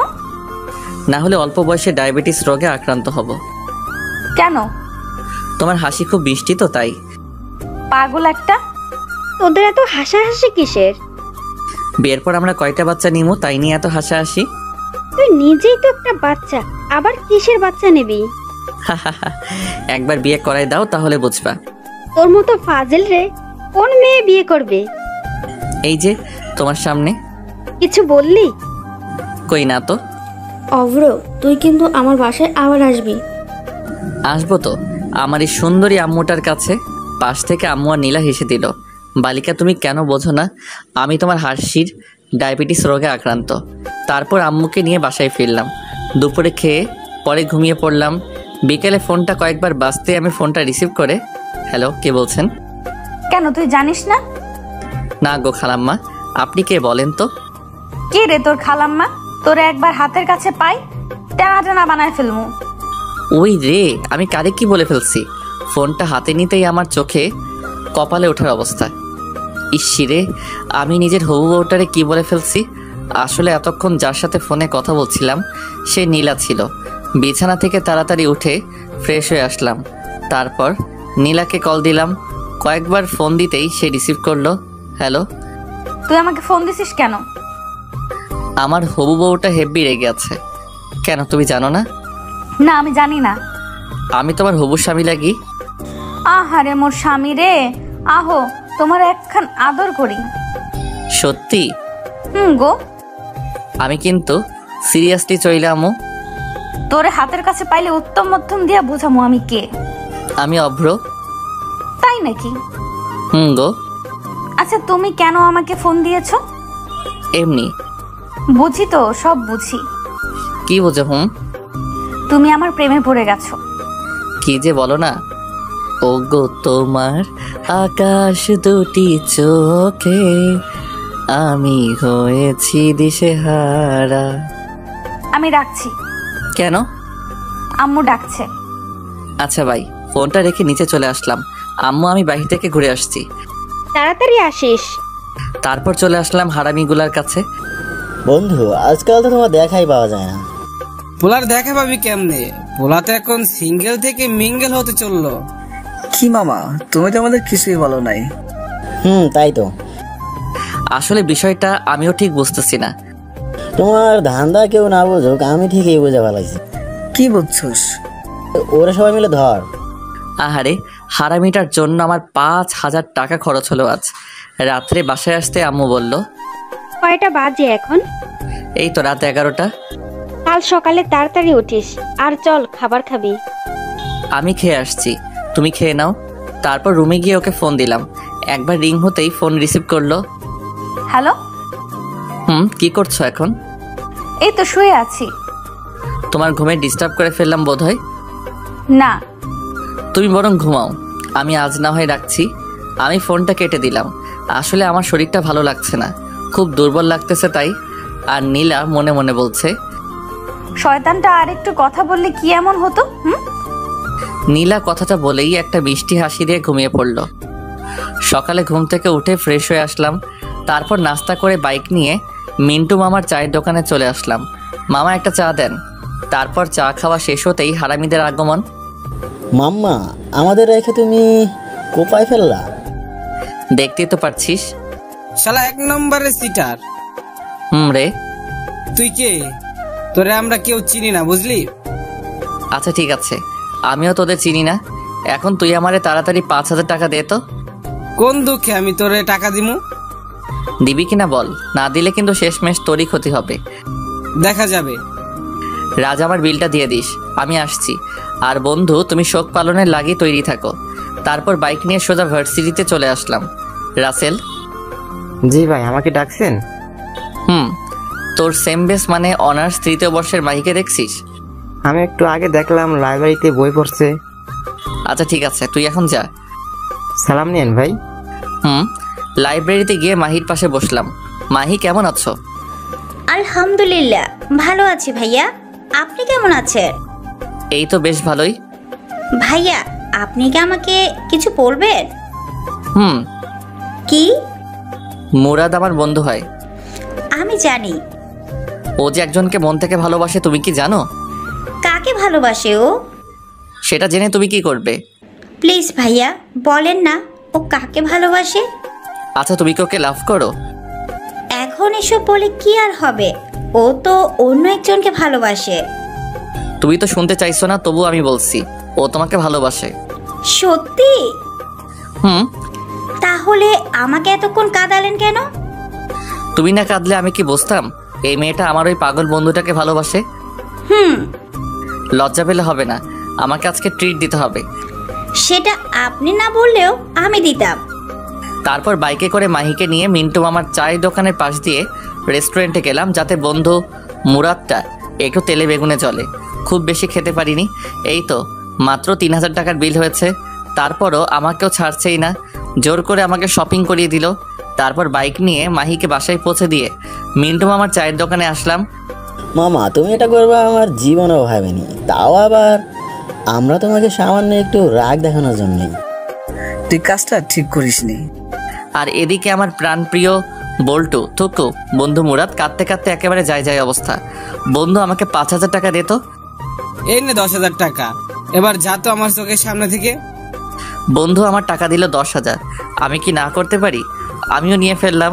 A: না হলে অল্প বয়সে ডায়াবেটিস রোগে আক্রান্ত হব।
B: কেন?
A: তোমার হাসি খুব মিষ্টি তো, তাই।
B: পাগল একটা।
D: তোদের এত হাসাহাসি কিসের?
A: বিয়ের পর আমরা কয়টা বাচ্চা নিমু, তাই নিয়ে এত হাসাহাসি।
D: তুই নিজেই তো একটা বাচ্চা, আবার কিসের বাচ্চা নিবি?
A: একবার বিয়ে করাই দাও, তাহলে বুঝবা।
D: তোর মতো ফাজিল রে কোন মেয়ে বিয়ে করবে?
A: এই যে তোমার সামনে।
D: কিছু বললি?
A: কই না তো।
E: অভ্র, তুই কিন্তু আমার বাসায় আবার আসবি।
A: আসবো তো, আমার এই সুন্দরী আম্মুটার কাছে। পাশ থেকে আম্মু আর নীলা হেসে দিল। বালিকা, তুমি কেন বোঝো না, আমি তোমার হাসির ডায়াবেটিস রোগে আক্রান্ত। তারপর আম্মুকে নিয়ে বাসায় ফিরলাম, দুপুরে খেয়ে পরে ঘুমিয়ে পড়লাম। বিকেলে ফোনটা কয়েকবার বাজতে আমি ফোনটা রিসিভ করে, হ্যালো, কে বলছেন?
B: কেন, তুই জানিস না?
A: না গো খালাম্মা, আপনি কে বলেন তো?
B: কে রে তোর খালাম্মা? তোরে একবার হাতের কাছে পাই, টানা টানা বানায় ফেলমু।
A: ওই রে, আমি কারে কি বলে ফেলছি। ফোনটা হাতে নিতেই আমার চোখে কপালে ওঠার অবস্থা। ইসিরে, আমি নিজের হবু বউটারে কি বলে ফেলছি। আসলে এতক্ষণ যার সাথে ফোনে কথা বলছিলাম সে নীলা ছিল। বিছানা থেকে তাড়াতাড়ি উঠে ফ্রেশ হয়ে আসলাম, তারপর নীলাকে কল দিলাম। কয়েকবার ফোন দিতেই সে রিসিভ করলো। হ্যালো।
B: তুই আমাকে ফোন দিছিস কেন?
A: আমার হবু বউটা হেব্বি রেগে আছে। কেন, তুমি জানো না?
B: না, আমি জানি না।
A: আমি তোমার হবু স্বামী লাগি।
B: আহারে মোর স্বামী রে, আহো তোমার একখান আদর করি।
A: সত্যি?
B: গো।
A: আমি কিন্তু সিরিয়াসলি চইলামু।
B: তোরে হাতের কাছে পাইলে উত্তম মধ্যম দিয়া বুঝামু আমি কে।
A: আমি অভ্র।
B: তাই নাকি?
A: গো।
B: আচ্ছা, তুমি কেন আমাকে ফোন দিয়েছো?
A: এমনি।
B: বুঝি তো, সব বুঝি।
A: কি বোঝো?
B: তুমি আমার প্রেমে পড়ে গেছো।
A: কি যে বলো না। ও গো, তোমার আকাশ দুটি চোখে আমি হয়েছি দিশেহারা।
B: আমি রাখছি।
A: কেন?
B: আম্মু ডাকছে।
A: আচ্ছা ভাই, ফোনটা রেখে নিচে চলে আসলাম। আম্মু, আমি বাহির থেকে ঘুরে আসছি।
D: তাড়াতাড়ি আসিস।
A: তারপর চলে আসলাম হারামিগুলার কাছে।
G: বন্ধু, আজকাল তো তোমার দেখাই পাওয়া যায় না।
F: পোলার দেখা পাবি কেমনে? পোলা তো এখন সিঙ্গেল থেকে মিঙ্গেল হতে চললো।
H: কি মামা, তুমি তো আমাদের কিছুই বলো নাই।
G: তাই তো।
A: আসলে বিষয়টা আমিও ঠিক বুঝতেছি না।
G: তোমার ধান্দা কেউ না বুঝুক, আমি ঠিকই বুঝে ফেলাইছি।
H: কি বুঝছস?
G: ওরা সবাই মিলে ধর।
A: আহারে, হারামিটার জন্য আমার 5,000 টাকা খরচ হলো আজ। রাত্রে বাসায় আসতে আম্মু বলল,
D: কয়টা বাজে এখন?
A: এই তো রাত 11টা।
D: কাল সকালে তাড়াতাড়ি উঠিস, আর চল খাবার খাবি।
A: আমি খেয়ে আসছি, তুমি খেয়ে নাও। তারপর রুমে গিয়ে ওকে ফোন দিলাম। একবার রিং হতেই ফোন রিসিভ করলো।
B: হ্যালো।
A: কি করছো এখন?
B: এই তো শুয়ে আছি।
A: তোমার ঘুমে ডিস্টার্ব করে ফেললাম বোধহয়।
B: না।
A: তুমি বরং ঘুমাও, আমি আজ না হয় রাখছি। আমি ফোনটা কেটে দিলাম। আসলে আমার শরীরটা ভালো লাগছে না, খুব দুর্বল লাগতেছে তাই। আর নীলা মনে মনে বলছে,
B: শয়তানটা আর একটু কথা বললে কি এমন হতো।
A: নীলা কথাটা বলেই একটা মিষ্টি হাসি দিয়ে ঘুমিয়ে পড়ল। সকালে ঘুম থেকে উঠে ফ্রেশ হয়ে আসলাম। তারপর নাস্তা করে বাইক নিয়ে মিন্টু মামার চায়ের দোকানে চলে আসলাম। মামা একটা চা দেন। তারপর চা খাওয়া শেষ হতেই হারামিদের আগমন।
G: মাম্মা, আমাদের রেখে তুমি কোপায় ফেললা?
A: দেখতেই তো পারছিস।
F: শালা 1 নম্বরের সিটার।
A: রে।
F: তুই কে? তোরে আমরা কেউ চিনি না, বুঝলি?
A: আচ্ছা ঠিক আছে, আমিও তোদের চিনি না। এখন তুই আমারে তাড়াতাড়ি 5,000 টাকা দে তো।
F: কোন দুঃখে আমি তোরে টাকা দিমু?
A: দিবি কিনা বল, না দিলে কিন্তু শেষমেশ তোরই ক্ষতি হবে।
F: দেখা যাবে।
A: রাজ, আমার বিলটা দিয়ে দিস, আমি আসছি। আর বন্ধু, তুমি শোক পালনের লাগি তৈরি থাকো। তারপর বাইক নিয়ে সোজা ভার্সিটিতে চলে আসলাম। রাসেল।
C: জি ভাই, আমাকে ডাকছেন?
A: তোর সেম বেস মানে অনার্স 3য় বর্ষের মাহিকে দেখছিস?
C: আমি একটু আগে দেখলাম লাইব্রেরিতে বই পড়ছে।
A: আচ্ছা ঠিক আছে, তুই এখন যা।
C: সালাম নিয়েন ভাই।
A: লাইব্রেরিতে গিয়ে মাহির পাশে বসলাম। মাহি, কেমন আছো?
I: আলহামদুলিল্লাহ ভালো আছি ভাইয়া, আপনি কেমন আছেন?
A: এই তো বেশ ভালোই।
I: ভাইয়া, আপনি কি আমাকে কিছু বলবেন? কি?
A: মুরাদ আমার বন্ধু হয়।
I: আমি জানি।
A: ও যে একজনকে মন থেকে ভালোবাসে, তুমি কি জানো?
I: কাকে ভালোবাসে ও?
A: সেটা জেনে তুমি কি করবে?
I: প্লিজ ভাইয়া বলেন না, ও কাকে ভালোবাসে?
A: আচ্ছা, তুমি কি ওকে লাভ করো?
I: এখন এসব বলে কি আর হবে, ও তো অন্য একজনকে ভালোবাসে।
A: তুমি তো শুনতে চাইছো না, তবু আমি বলছি, ও তোমাকে ভালোবাসে।
I: সত্যি? তাহলে আমাকে এতক্ষণ কাঁদালেন কেন?
A: তুমি না কাঁদলে আমি কি বুঝতাম এই মেয়েটা আমার ওই পাগল বন্ধুটাকে ভালোবাসে? লজ্জা পেলে হবে না, আমাকে আজকে ট্রিট দিতে হবে।
I: সেটা আপনি না বললেও আমি দিতাম।
A: তারপর বাইকে করে মাহিকে নিয়ে মিন্টু মামার চায়ের দোকানের পাশ দিয়ে রেস্টুরেন্টে গেলাম, যাতে বন্ধু মুরাদটা একটু তেলে বেগুনে চলে। খুব বেশি খেতে পারিনি, এই তো মাত্র 3,000 টাকার বিল হয়েছে। তারপরও আমাকেও ছাড়ছেই না, জোর করে আমাকে শপিং করিয়ে দিল। তারপর বাইক নিয়ে মাহিকে বাসায় পৌঁছে দিয়ে মিন্টু মামার চায়ের দোকানে আসলাম।
G: মামা, তুমি এটা করবে আমার জীবনেও ভাবেনি, তাও আবার আমরা তোমাকে সামান্য একটু রাগ দেখানোর জন্যই।
H: তুই কাজটা ঠিক করিসনি।
A: আর এদিকে আমার প্রাণপ্রিয় বল্টু থুকু বন্ধু মুরাদ কাঁদতে কাঁদতে একেবারে যায় অবস্থা। বন্ধু, আমাকে 5,000 টাকা দে তো।
F: এই নে 10,000 টাকা, এবার যা তো আমার চোখের সামনে থেকে।
A: বন্ধু আমার টাকা দিল 10,000, আমি কি না করতে পারি? আমিও নিয়ে ফেললাম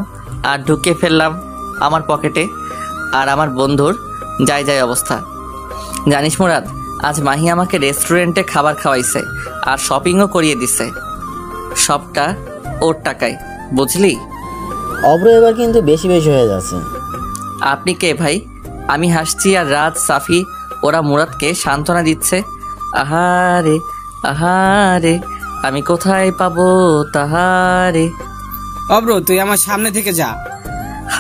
A: আর ঢুকিয়ে ফেললাম আমার পকেটে। আর আমার বন্ধুর যায় অবস্থা। জানিস মুরাদ, আজ মাহি আমাকে রেস্টুরেন্টে খাবার খাওয়াইছে আর শপিংও করিয়ে দিছে, সবটা ওর টাকায়, বুঝলি?
G: অব্র এবার কিন্তু বেশি বেশি হয়ে যাচ্ছে।
A: আপনি কে ভাই? আমি হাসছি আর রাজ, সাফি ওরা মুরাদকে সান্ত্বনা দিচ্ছে। আহারে আহারে, আমি কোথায় পাবো তাহারে।
F: অব্র, তুই আমার সামনে থেকে যা।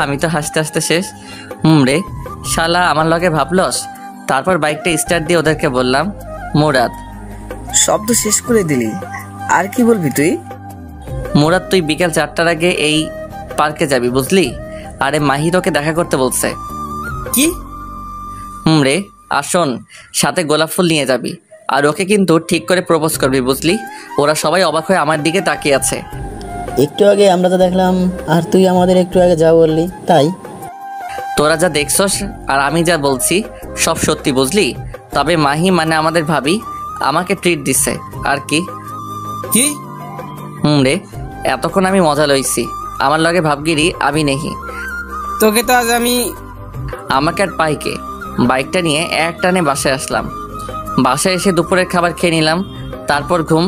A: আমি তো হাসতে হাসতে শেষ। রে শালা, আমার লগে ভাবলস। তারপর বাইকটা স্টার্ট দিয়ে ওদেরকে বললাম, মুরাদ।
H: শব্দ শেষ করে দিলি, আর কি বলবি তুই?
A: মুরাদ, তুই বিকেল 4টার আগে এই পার্কে যাবি, বুঝলি? আরে মাহি তোকে দেখা করতে বলছে।
F: কি?
A: রে আসুন, সাথে গোলাপ ফুল নিয়ে যাবি, আর ওকে কিন্তু ঠিক করে প্রপোজ করবি, বুঝলি? ওরা সবাই অবাক হয়ে আমার দিকে তাকিয়ে আছে।
G: একটু আগে আমরা তো দেখলাম, আর তুই আমাদের একটু আগে যা বললি তাই।
A: তোরা যা দেখছস আর আমি যা বলছি সব সত্যি, বুঝলি? তবে মাহি মানে আমাদের ভাবি আমাকে ট্রিট দিছে, আর কি।
F: কি?
A: রে এতক্ষণ আমি মজা লইছি, আমার লগে ভাবগিরি আমি নেহি।
F: তোকে তো আজ আমি।
A: আমাকে আর পাইকে। বাইকটা নিয়ে এক টানে বাসায় আসলাম। বাসায় এসে দুপুরের খাবার খেয়ে নিলাম, তারপর ঘুম।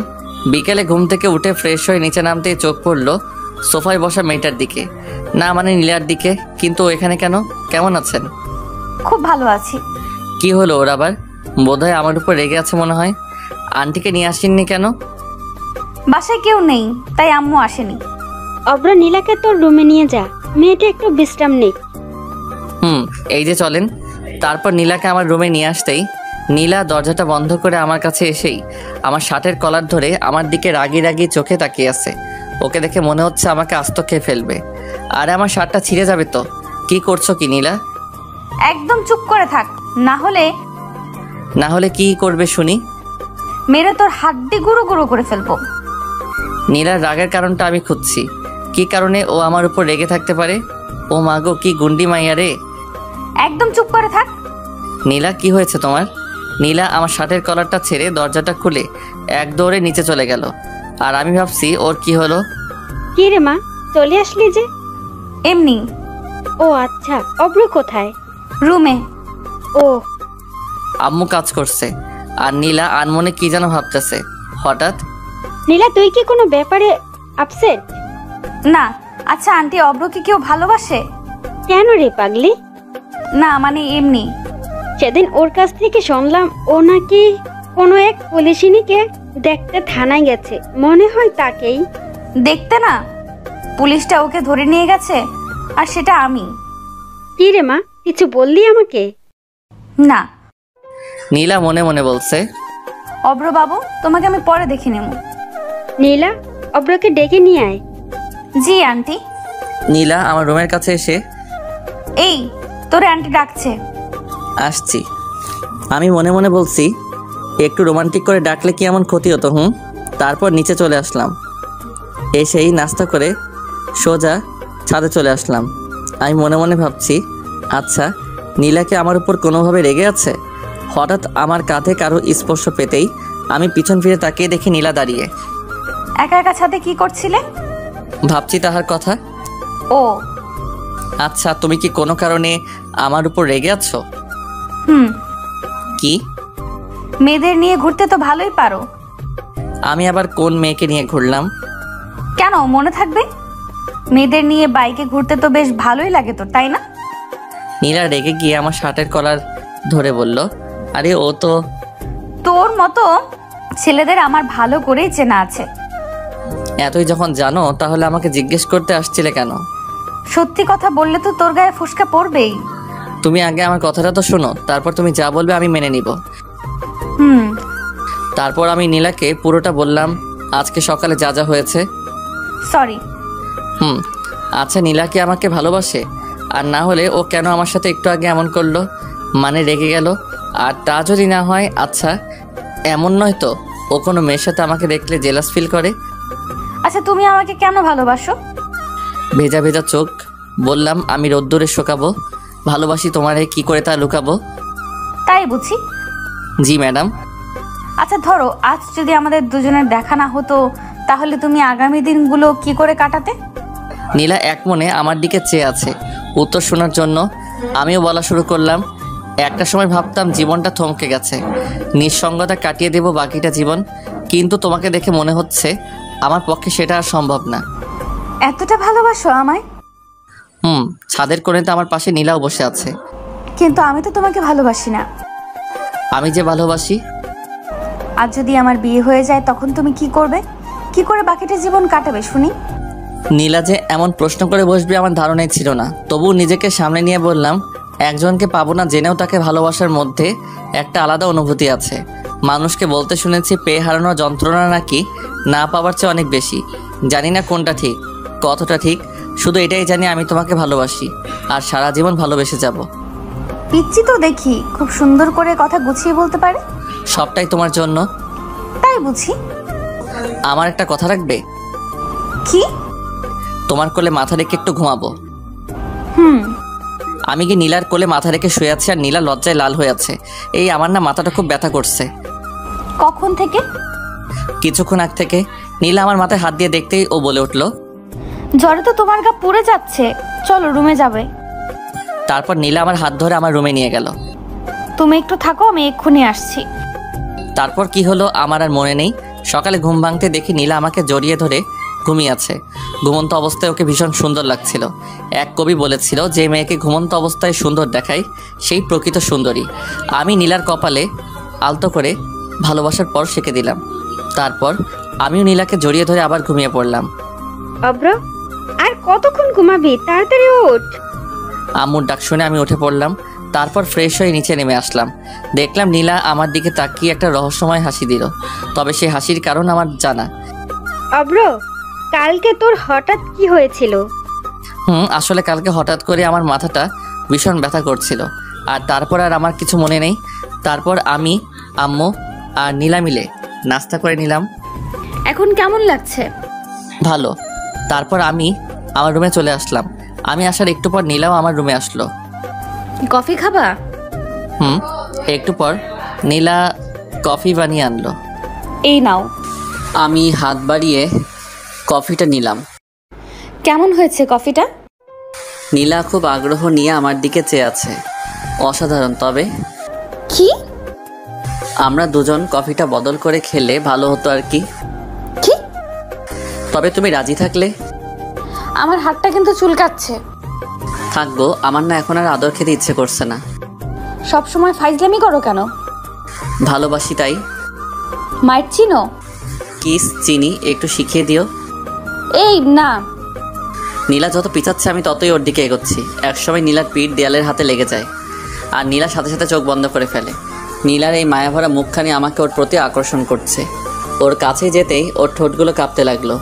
A: বিকেলে ঘুম থেকে উঠে ফ্রেশ হয়ে নিচে নামতে চোখ পড়লো সোফায় বসা মেয়েটার দিকে, না মানে নীলার দিকে। কিন্তু এখানে কেন? কেমন আছেন?
B: খুব ভালো আছি।
A: কি হলো ওর আবার? বোধহয় আমার উপর রেগে আছে মনে হয়। আন্টিকে নিয়ে আসেননি কেন?
B: বাসায় কেউ নেই, তাই আম্মু আসেনি।
D: অব্র, নীলাকে তোর রুমে নিয়ে যা, মেয়েটা একটু বিশ্রাম নেই।
A: এই যে চলেন। তারপর নীলাকে আমার রুমে নিয়ে আসতেই নীলা দরজাটা বন্ধ করে আমার কাছে এসেই আমার শার্টের কলার ধরে আমার দিকে রাগি রাগি চোখে তাকিয়ে আছে। ওকে দেখে মনে হচ্ছে আমাকে আস্ত খেয়ে ফেলবে। আরে আমার শার্টটা ছিঁড়ে যাবে তো। কি করছো কি নীলা?
B: একদম চুপ করে থাক, না হলে
A: কি করবে শুনি?
B: মেরে তোর হাড্ডি গুঁড়ো গুঁড়ো করে ফেলবো।
A: নীলার রাগের কারণটা আমি খুঁজছি। কি কারণে ও আমার উপর রেগে থাকতে পারে? ও মাগো, কি গুন্ডি মাইয়া রে।
B: একদম চুপ করে থাক।
A: নীলা, কি হয়েছে তোমার? নীলা আমার শার্টের কলারটা ছেড়ে দরজাটা খুলে এক দৌড়ে নিচে চলে গেল। আর আমি ভাবছি ওর কি হলো।
D: কি রে মা, চলে আসলি যে?
B: এমনি।
D: ও আচ্ছা, অব্র কোথায়?
B: রুমে।
D: ও
A: আম্মু কাজ করছে আর নীলা আনমনে কি যেন ভাবতেছে। হঠাৎ
D: নীলা, তুই কি কোনো ব্যাপারে আপসেট?
B: না। আচ্ছা আন্টি, অব্রকে কেউ ভালোবাসে?
D: কেন রে পাগলি?
B: না মানে এমনি।
D: সেদিন ওর কাছ থেকে শুনলাম ও নাকি কোনো এক পুলিশিনীকে দেখতে থানায় গেছে, মনে হয় তাকেই।
B: দেখতে না, পুলিশটা ওকে ধরে নিয়ে গেছে, আর সেটা আমি।
D: কি রে মা, কিছু বললি আমাকে?
B: না।
A: নীলা মনে মনে বলছে,
B: অব্র বাবু, তোমাকে আমি পরে দেখে নেব।
D: নীলা, অব্রকে ডেকে নিয়ে আয়।
B: জি আন্টি।
A: নীলা আমার রুমের কাছে এসে,
B: এই তোরে আন্টি ডাকছে।
A: আসছি। আমি মনে মনে বলছি, একটু রোমান্টিক করে ডাকলে কি এমন ক্ষতি হতো? তারপর নিচে চলে আসলাম। এসেই নাস্তা করে সোজা ছাদে চলে আসলাম। আমি মনে মনে ভাবছি, আচ্ছা নীলাকে আমার উপর কোনোভাবে রেগে আছে? হঠাৎ আমার কাঁধে কারো স্পর্শ পেতেই আমি পিছন ফিরে তাকিয়ে দেখি নীলা দাঁড়িয়ে।
B: একা একা ছাদে কি করছিলে?
A: ভাবছি তাহার কথা।
B: ও
A: আচ্ছা, তুমি কি কোনো কারণে আমার উপর রেগে আছো? কি?
B: মেয়েদের নিয়ে ঘুরতে তো ভালোই পারো।
A: আমি আবার কোন মেয়েকে নিয়ে ঘুরলাম?
B: কেন মনে থাকবে? মেয়েদের নিয়ে বাইকে ঘুরতে তো বেশ ভালোই লাগে তো, তাই না?
A: নীলা রেগে গিয়ে আমার শার্টের কলার ধরে বলল, আরে ও তো
B: তোর মতো ছেলেদের আমার ভালো করেই চেনা আছে।
A: এতই যখন জানো তাহলে আমাকে জিজ্ঞেস করতে আসছিলে কেন?
B: সত্যি কথা বললে তো তোর গায়ে ফুসকা পড়বেই।
A: তুমি আগে আমার কথাটা তো শোনো, তারপর তুমি যা বলবে আমি মেনে নিব। তারপর আমি নীলাকে পুরোটা বললাম, আজকে সকালে যা যা হয়েছে।
B: সরি।
A: আচ্ছা নীলা কি আমাকে ভালোবাসে? আর না হলে ও কেন আমার সাথে একটু আগে এমন করলো, মানে রেগে গেল? আর তা যদি না হয়, আচ্ছা এমন নয় তো ও কোনো মেয়ের সাথে আমাকে দেখলে জেলাস ফিল করে?
B: আচ্ছা তুমি আমাকে কেন ভালোবাসো?
A: ভেজা ভেজা চোখ বললাম, আমি রোদ্দুরে শোকাবো, ভালোবাসি তোমারে, কি করে তা লুকাবো?
B: তাই বুঝি।
A: জি ম্যাডাম।
B: আচ্ছা ধরো আজ যদি আমাদের দুজনের দেখা না হতো, তাহলে তুমি আগামী দিনগুলো কি করে কাটাতে?
A: নীলা এক মনে আমার দিকে চেয়ে আছে উত্তর শোনার জন্য। আমিও বলা শুরু করলাম, একটা সময় ভাবতাম জীবনটা থমকে গেছে, নিঃসঙ্গতা কাটিয়ে দেব বাকিটা জীবন, কিন্তু তোমাকে দেখে মনে হচ্ছে আমার পক্ষে সেটা আর সম্ভব না।
B: এতটা ভালোবাসো আমায়?
A: ছাদের কোণেতে আমার পাশে নীলাও বসে আছে।
B: কিন্তু আমি তো তোমাকে ভালোবাসি না।
A: আমি যে ভালোবাসি।
B: আজ যদি আমার বিয়ে হয়ে যায় তখন তুমি কি করবে? কি করে বাকিটা জীবন কাটাবে শুনি?
A: নীলা যে এমন প্রশ্ন করে বসবে আমার ধারণাই ছিল না, তবুও নিজেকে সামনে নিয়ে বললাম, একজনকে পাবো না জেনেও তাকে ভালোবাসার মধ্যে একটা আলাদা অনুভূতি আছে। মানুষকে বলতে শুনেছি পেয়ে হারানোর যন্ত্রণা নাকি না পাওয়ার চেয়ে অনেক বেশি। জানি না কোনটা ঠিক, কতটা ঠিক, শুধু এটাই জানি আমি তোমাকে ভালোবাসি আর সারা জীবন ভালোবেসে যাব।
B: পিচ্ছি তো দেখি, খুব সুন্দর করে কথা গুছিয়ে বলতে পারে।
A: সবটাই তোমার জন্য।
B: তাই বুঝি।
A: আমার একটা কথা রাখবে?
B: কি?
A: তোমার কোলে মাথা রেখে একটু ঘুমাবো। আমি কি নীলার কোলে মাথা রেখে শুয়ে আছি আর নীলা লজ্জায় লাল হয়ে আছে। এই আমার না মাথাটা খুব ব্যথা করছে।
B: কখন থেকে?
A: কিছুক্ষণ আগ থেকে। নীলা আমার মাথায় হাত দিয়ে দেখতেই ও বলে উঠল,
B: জ্বরে তো তোমার গা পুড়ে যাচ্ছে, চলো রুমে যাবে।
A: তারপর নীলা আমার হাত ধরে আমার রুমে নিয়ে গেল।
B: তুমি একটু থাকো, আমি এক্ষুনি আসছি।
A: তারপর কি হলো আমার আর মনে নেই। সকালে ঘুম ভাঙতে দেখি নীলা আমাকে জড়িয়ে ধরে ঘুমিয়ে আছে। ঘুমন্ত অবস্থায় ওকে ভীষণ সুন্দর লাগছিল। এক কবি বলেছিল, যে মেয়েকে ঘুমন্ত অবস্থায় সুন্দর দেখায় সেই প্রকৃত সুন্দরী। আমি নীলার কপালে আলতো করে ভালোবাসার পর শিখে দিলাম। তারপর আমিও নীলাকে জড়িয়ে ধরে আবার ঘুমিয়ে পড়লাম।
D: অব্র, আর কতক্ষণ ঘুমাবি? তাড়াতাড়ি ওঠ।
A: আম্মুর ডাক শুনে আমি উঠে পড়লাম। তারপর ফ্রেশ হয়ে নিচে নেমে আসলাম। দেখলাম নীলা আমার দিকে তাকিয়ে একটা রহস্যময় হাসি দিল, তবে সেই হাসির কারণ আমার জানা।
D: অব্র, কালকে তোর হঠাৎ কি হয়েছিল?
A: আসলে কালকে হঠাৎ করে আমার মাথাটা ভীষণ ব্যথা করছিল, আর তারপর আর আমার কিছু মনে নেই। তারপর আমি, আম্মু আর নীলা মিলে নাস্তা করে নিলাম।
B: এখন কেমন লাগছে?
A: ভালো। তারপর আমি আমার রুমে চলে আসলাম। আমি আসার একটু পর নীলাও আমার রুমে আসলো।
B: কফি খাবা?
A: একটু পর নীলা কফি বানিয়ে আনলো।
B: এই নাও।
A: আমি হাত বাড়িয়ে কফিটা নিলাম।
B: কেমন হয়েছে কফিটা?
A: নীলা খুব আগ্রহ নিয়ে আমার দিকে চেয়ে আছে। অসাধারণ। তবে
B: কি?
A: আমরা দুজন কফিটা বদল করে খেলে ভালো হতো আর কি।
B: কি?
A: তবে তুমি রাজি থাকলে।
B: আমার হাতটা কিন্তু চুলকাচ্ছে।
A: থাকবো, আমার না এখন আর আদর খেতে ইচ্ছে করছে না।
B: সব সময় ফাইজলামি করো কেন?
A: ভালোবাসি তাই।
B: মাইট চিনো?
A: কিস চিনি, একটু শিখিয়ে দিও।
B: এই না।
A: নীলা যত পিছাচ্ছে আমি ততই ওর দিকে এগোচ্ছি। একসময় নীলার পিঠ দেয়ালের হাতে লেগে যায় আর নীলার সাথে সাথে চোখ বন্ধ করে ফেলে। নীলার এই মায়াভরা মুখখানি আমাকে ওর প্রতি আকর্ষণ করছে। ওর কাছে যেতেই ওর ঠোঁটগুলো কাঁপতে লাগলো।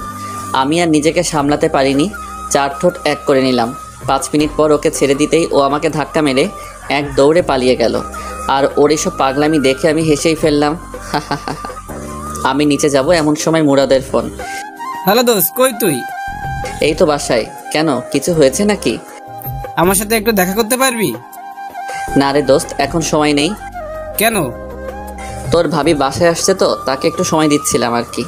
A: আমি আর নিজেকে সামলাতে পারিনি, 4 ঠোঁট এক করে নিলাম। 5 মিনিট পর ওকে ছেড়ে দিতেই ও আমাকে ধাক্কা মেরে এক দৌড়ে পালিয়ে গেল। আর ওর এসব পাগলামি দেখে আমি হেসেই ফেললাম। আমি নিচে যাব এমন সময় মুরাদের ফোন।
F: হ্যালো দোস্ত, কই তুই?
A: এই তো বাসায়। কেন, কিছু হয়েছে নাকি?
F: আমার সাথে একটু দেখা করতে পারবি?
A: না রে দোস্ত, এখন সময় নেই।
F: কেন?
A: তোর ভাবি বাসায় আসছে তো, তাকে একটু সময় দিচ্ছিলাম আর কি।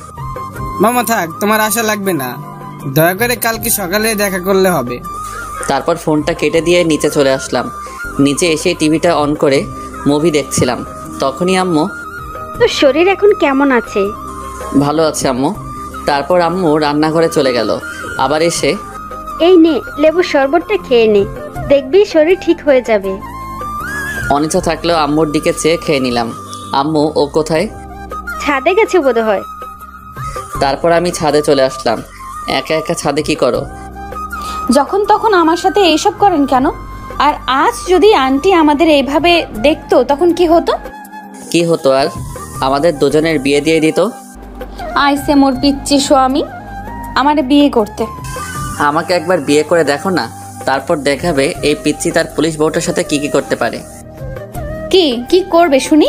F: মামা থাক, তোমার আশা লাগবে না। দয়া করে কালকে সকালে দেখা করলে হবে।
A: তারপর ফোনটা কেটে দিয়ে নিচে চলে আসলাম। নিচে এসে টিভিটা অন করে মুভি দেখছিলাম। তখনই আম্মু।
D: তোর শরীর এখন কেমন আছে?
A: ভালো আছে আম্মু। তারপর আম্মু রান্নাঘরে চলে গেল। আবার এসে,
D: এই নে লেবুর শরবতটা খেয়ে নে, দেখবি শরীর ঠিক হয়ে যাবে।
A: অনিচ্ছা থাকলেও আম্মুর দিকে চেয়ে খেয়ে নিলাম। আম্মু, ও কোথায়?
D: ছাদে গেছে বোধহয়।
A: তারপর আমি ছাদে চলে আসলাম। একা একা ছাদে কি করো?
B: যখন তখন আমার সাথে এইসব করেন কেন? আর আজ যদি আন্টি আমাদের এইভাবে দেখতো তখন কি হতো?
A: কি হতো আর? আমাদের দুজনের বিয়ে দিয়ে দিত।
B: আইসে মোর পিচ্চি স্বামী আমারে বিয়ে করতে।
A: আমাকে একবার বিয়ে করে দেখো না, তারপর দেখাবে এই পিচ্চি তার পুলিশ বউটার সাথে কি কি করতে পারে।
B: কি কি করবে শুনি?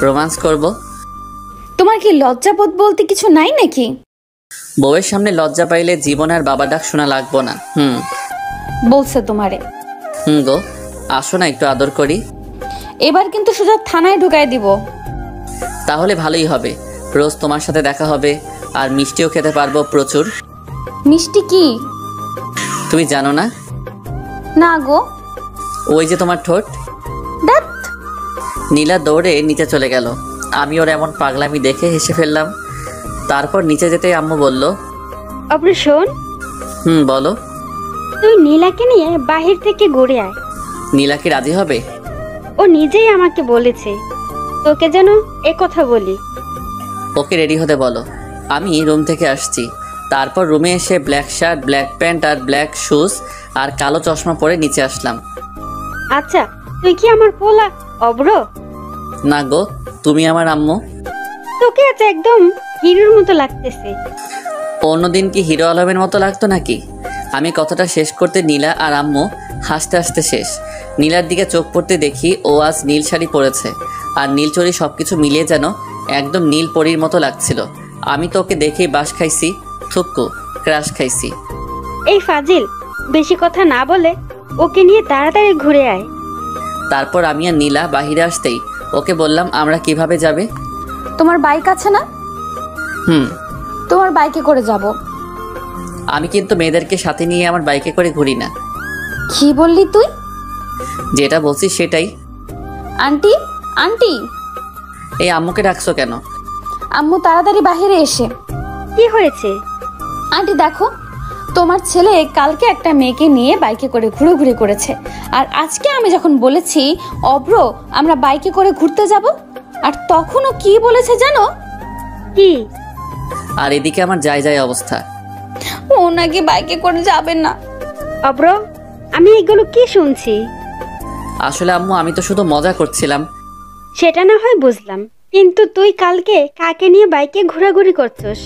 A: রোমান্স করব।
B: তোমার কি লজ্জাবোধ বলতে কিছু নাই নাকি?
A: বউয়ের সামনে লজ্জা পাইলে জীবন আর বাবা ডাক শোনা লাগবো না।
B: বলছে তোমারে।
A: গো, আসো না একটু আদর করি।
B: এবার কিন্তু সোজা থানায় ঢুকাই দিব।
A: তাহলে ভালোই হবে, রোজ তোমার সাথে দেখা হবে আর মিষ্টিও খেতে পারবো প্রচুর।
B: মিষ্টি কি?
A: তুমি জানো না?
B: না গো।
A: ওই যে তোমার ঠোঁট।
B: ধ্যাৎ।
A: নীলা দৌড়ে নিচে চলে গেল। আমি ওর এমন পাগলামি দেখে হেসে ফেললাম। তারপর নিচে যেতে আম্মু বলল,
D: অব্র শোন।
A: বলো।
D: তুই নীলাকে নিয়ে বাহির থেকে ঘুরে আয়।
A: নীলা কি রাজি হবে?
D: ও নিজেই আমাকে বলেছে তোকে যেন এ কথা বলি।
A: ওকে রেডি হতে বলো। আমি রুম থেকে আসছি। তারপর রুমে এসে ব্ল্যাক শার্ট, ব্ল্যাক প্যান্ট আর ব্ল্যাক শুজ আর কালো চশমা পরে নিচে আসলাম।
D: আচ্ছা, তুই কি আমার পোলা অব্র?
A: না গো, তুমি আমার আম্মু।
D: তোকে আজ একদম হিরোর মতো লাগতেছে।
A: অন্যদিন কি হিরো আলমের মতো লাগতো নাকি? আমি কথাটা শেষ করতে নীলা আর আম্মু হাসতে হাসতে শেষ। নীলার দিকে চোখ পড়তে দেখি ও আজ নীল শাড়ি পরেছে আর নীল চড়ি, সবকিছু মিলিয়ে যেন একদম নীল পরীর মতো লাগছিল। আমি তো ওকে দেখেই বাস খাইছি, থুক্কু ক্রাশ খাইছি।
D: এই ফাজিল, বেশি কথা না বলে ওকে নিয়ে তাড়াতাড়ি ঘুরে আয়।
A: তারপর আমি আর নীলা বাহিরে আসতেই ওকে বললাম, আমরা কিভাবে যাবে?
B: তোমার বাইক আছে না? তোমার বাইকে করে যাব।
A: আমি কিন্তু মেয়েদেরকে সাথে নিয়ে আমার বাইকে করে ঘুরি না।
B: কি বললি তুই?
A: যেটা বলছি সেটাই।
B: Aunty, aunty.
A: এই আম্মুকে ডাকছো কেন?
B: আম্মু তাড়াতাড়ি বাহিরে এসে।
D: কি হয়েছে?
B: আন্টি দেখো, তোমার ছেলে কালকে একটা মেয়েকে নিয়ে বাইকে করে ঘুরোঘুরি করেছে। আর আজকে আমি যখন বলেছি অব্র আমরা বাইকে করে ঘুরতে যাব, আর তখনও কি বলেছে জানো?
D: কি?
A: আর এদিকে আমার যায় অবস্থা।
B: ও নাকি বাইকে করে যাবেন না।
D: অব্র, আমি এগুলো কি শুনছি?
A: আসলে আম্মু, আমি তো শুধু মজা করছিলাম।
D: সেটা না হয় বুঝলাম, কিন্তু তুই কালকে কাকে নিয়ে বাইকে ঘোরাঘুরি করছস?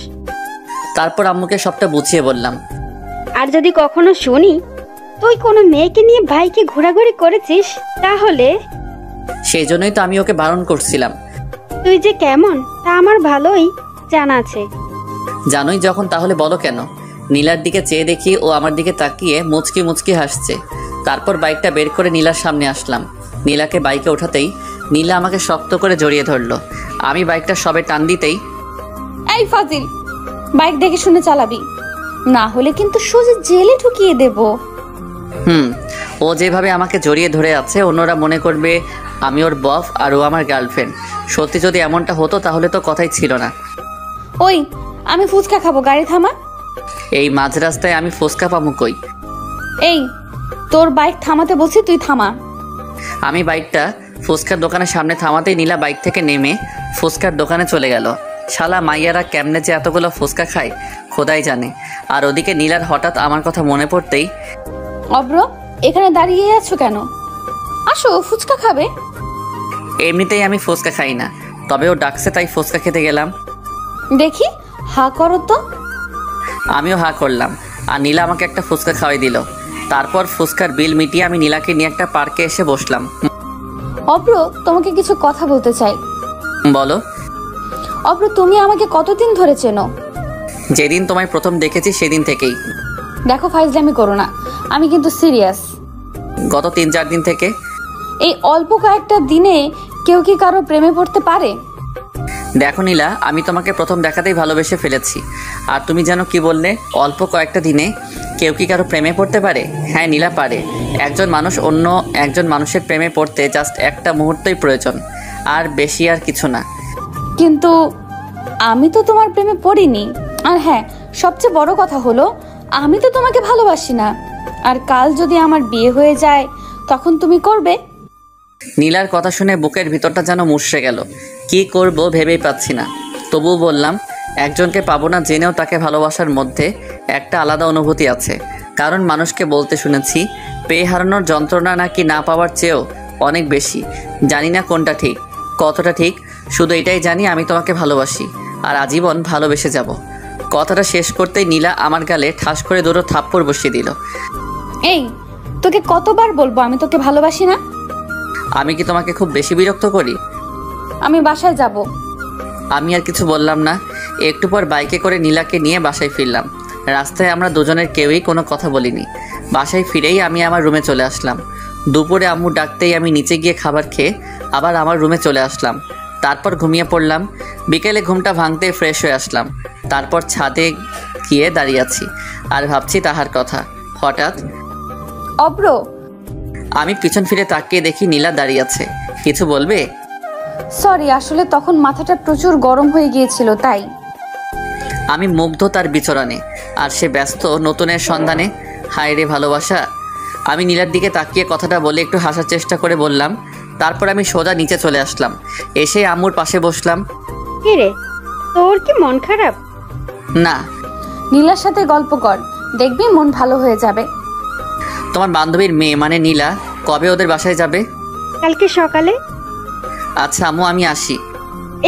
A: তারপর আম্মুকে সবটা বুঝিয়ে বললাম।
D: আর যদি কখনো শুনি তুই কোনো মেয়েকে নিয়ে বাইকে ঘোরাঘুরি করেছিস, তাহলে?
A: সেই জন্যই তো আমি ওকে বারণ করছিলাম।
D: তুই যে কেমন তা আমার ভালোই জানা আছে।
A: জানোই যখন, তাহলে বলো কেন? নীলার দিকে চেয়ে দেখি ও আমার দিকে তাকিয়ে মুচকি মুচকি হাসছে। তারপর বাইকটা বের করে নীলার সামনে আসলাম। নীলাকে বাইকে ওঠাতেই নীলা আমাকে শক্ত করে জড়িয়ে ধরলো। আমি বাইকটা সবে টান দিতেই,
B: এই ফাজিল, বাইক দেখে শুনে চালাবি, না হলে কিন্তু সোজা জেলে ঢুকিয়ে দেব।
A: হুম, ও যেভাবে আমাকে জড়িয়ে ধরে আছে অন্যরা মনে করবে আমি ওর বফ আর ও আমার গার্লফ্রেন্ড। সত্যি যদি এমনটা হতো তাহলে তো কথাই ছিল না।
B: ওই, আমি ফুচকা খাবো, গাড়ি থামা।
A: এই মাঝ রাস্তায় আমি ফুচকা পামু কই?
B: এই, তোর বাইক থামাতে বলছি, তুই থামা।
A: আমি বাইকটা ফুচকার দোকানের সামনে থামাতেই নীলা বাইক থেকে নেমে ফুচকার দোকানে চলে গেল। শালা মাইয়ারা কেমনে যে এতগুলো ফুচকা খায় খোদাই জানে। আর ওদিকে নীলার হঠাৎ আমার কথা মনে পড়তেই,
B: অব্র, এখানে দাঁড়িয়ে আছো কেন? আসো, ফুচকা খাবে।
A: এমনিতেই আমি ফুচকা খাই না, তবে ও ডাকছে তাই ফুচকা খেতে গেলাম।
B: দেখি, হা করো তো।
A: আমিও হা করলাম আর নীলা আমাকে একটা ফুচকা খাওয়াই দিল। তারপর ফুচকার বিল মিটিয়ে আমি নীলাকে নিয়ে একটা পার্কে এসে বসলাম।
B: অব্র, তোমাকে কিছু কথা বলতে চাই।
A: বলো।
B: অব্র, তুমি আমাকে কতদিন ধরে চেনো?
A: যেদিন তোমায় প্রথম দেখেছি সেদিন থেকেই।
B: দেখো, ফাইজলামি করো না, আমি কিন্তু সিরিয়াস।
A: গত 3-4 দিন থেকে।
B: এই অল্প কয়েকটা দিনে কেউ কি কারো প্রেমে পড়তে পারে?
A: দেখো নীলা, আমি তোমাকে প্রথম দেখাতেই ভালোবেসে ফেলেছি। আর তুমি যেন কি বললে, অল্প কয়েকটা দিনে কেউ কি কারো প্রেমে পড়তে পারে? হ্যাঁ নীলা, পারে। একজন মানুষ অন্য একজন মানুষের প্রেমে পড়তে জাস্ট একটা মুহূর্তই প্রয়োজন, আর বেশি আর কিছু না।
B: কিন্তু আমি তো তোমার প্রেমে পড়িনি। আর হ্যাঁ, সবচেয়ে বড় কথা হলো আমি তো তোমাকে ভালোবাসি না। আর কাল যদি আমার বিয়ে হয়ে যায় তখন তুমি করবে?
A: নীলার কথা শুনে বুকের ভিতরটা যেন মুষড়ে গেল। কি করব ভেবেই পাচ্ছি না। তবুও বললাম, একজনকে পাবো না জেনেও তাকে ভালোবাসার মধ্যে একটা আলাদা অনুভূতি আছে। কারণ মানুষকে বলতে শুনেছি পেয়ে হারানোর যন্ত্রণা নাকি না পাওয়ার চেয়েও অনেক বেশি। জানি না কোনটা ঠিক, কতটা ঠিক, শুধু এটাই জানি আমি তোমাকে ভালোবাসি আর আজীবন ভালোবেসে যাব। কথাটা শেষ করতেই নীলা আমার গালে ঠাস করে দুটো থাপ্পড় বসিয়ে দিল।
B: এই, তোকে কতবার বলবো আমি তোকে ভালোবাসি না?
A: আমি কি তোমাকে খুব বেশি বিরক্ত করি?
B: আমি বাসায় যাব।
A: আমি আর কিছু বললাম না। একটু পর বাইকে করে নীলাকে নিয়ে বাসায় ফিরলাম। রাস্তায় আমরা দুজনের কেউই কোনো কথা বলিনি। বাসায় ফিরেই আমি আমার রুমে চলে আসলাম। দুপুরে আম্মু ডাকতেই আমি নিচে গিয়ে খাবার খেয়ে আবার আমার রুমে চলে আসলাম। তারপর ঘুমিয়ে পড়লাম। বিকেলে ঘুমটা ভাঙতে ফ্রেশ হয়ে আসলাম। তারপর ছাদে গিয়ে দাঁড়িয়ে আছি আর ভাবছি তাহার কথা। হঠাৎ
B: অব্র,
A: আমি পিছন ফিরে তাকিয়ে দেখি নীলা দাঁড়িয়ে আছে। কিছু বলবে?
B: সরি, আসলে তখন মাথাটা প্রচুর গরম হয়ে গিয়েছিল তাই।
A: আমি মুগ্ধ তার বিচরণে, আর সে ব্যস্ত নতুনের সন্ধানে। হায় রে ভালোবাসা। আমি নীলার দিকে তাকিয়ে কথাটা বলে একটু হাসার চেষ্টা করে বললাম। তারপর আমি সোজা নিচে চলে আসলাম। এসে আম্মুর পাশে বসলাম।
D: কি রে, তোর কি মন খারাপ?
A: না।
B: নীলার সাথে গল্প কর, দেখবি মন ভালো হয়ে যাবে।
A: তোমার বান্ধবীর মেয়ে মানে নীলা কবে ওদের বাসায় যাবে?
D: কালকে সকালে।
A: আচ্ছা আম্মু, আমি আসি।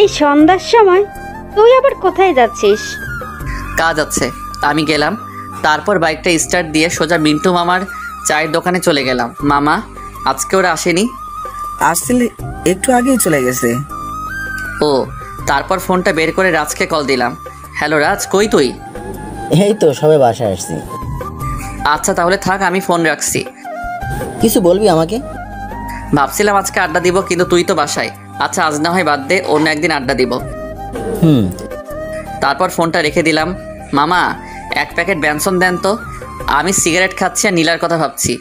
D: এই সন্ধ্যার সময়? তুই আবার কোথায় যাচ্ছিস?
A: কাজ আছে, আমি গেলাম। তারপর বাইকটা স্টার্ট দিয়ে সোজা মিন্টু মামার চায়ের দোকানে চলে গেলাম। মামা, আজকে ওরা আসেনি?
H: আসলে একটু আগেই চলে গেছে।
A: ও, তারপর ফোনটা বের করে রাজকে কল দিলাম। হ্যালো রাজ, কই তুই?
G: এই তো সবে বাসায় আসছি।
A: আচ্ছা তাহলে থাক, আমি ফোন রাখছি।
G: কিছু বলবি আমাকে?
A: ভাবছিলাম আজকে আড্ডা দিব, কিন্তু তুই তো বাসায়। আচ্ছা আজ না হয় বাদ দে, অন্য একদিন আড্ডা দিব।
G: হুম।
A: তারপর ফোনটা রেখে দিলাম। মামা, 1 প্যাকেট ব্যানসন দেন তো। আমি সিগারেট খাচ্ছি আর নীলার কথা ভাবছি।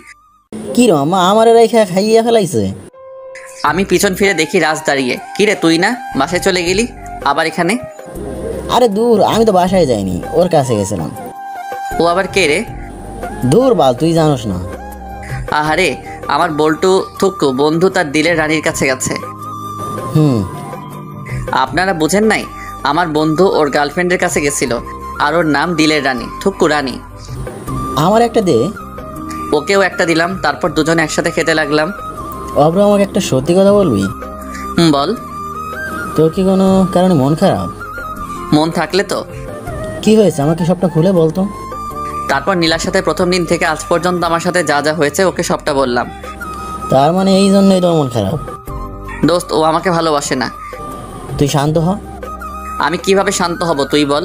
G: কি রে মামা, আমার রেখা খাইয়ে ফেলাইছে?
A: আমি পিছন ফিরে দেখি রাজ দাঁড়িয়ে। কি রে, তুই না বাসায় চলে গেলি আবার এখানে?
G: আরে দূর, আমি তো বাসায় যাইনি, ওর কাছে গেছিলাম।
A: ও আবার কে রে?
G: দূর বাল, তুই জানোস না।
A: আহারে, আমার বল্টু থুক্কু বন্ধু তার দিলের রানীর কাছে গেছে।
G: হুম।
A: আপনারা বুঝেন নাই? আমার বন্ধু ওর গার্লফ্রেন্ডের কাছে গেছিল, আর ওর নাম দিলের রানী, থুক্কু রানী।
G: আমার একটা দে।
A: ওকেও একটা দিলাম। তারপর দুজনে একসাথে খেতে লাগলাম।
G: অব্র, আমাকে একটা সত্যি কথা বলবি?
A: বল।
G: তোর কি কোনো কারণে মন খারাপ?
A: মন থাকলে তো।
G: কি হয়েছে আমাকে সবটা খুলে বলতো।
A: তারপর নীলার সাথে প্রথম দিন থেকে আজ পর্যন্ত আমার সাথে যা যা হয়েছে ওকে সবটা বললাম।
G: তার মানে এই জন্যই তোর মন খারাপ?
A: দোস্ত, ও আমাকে ভালোবাসে না।
G: তুই শান্ত হ।
A: আমি কিভাবে শান্ত হব তুই বল?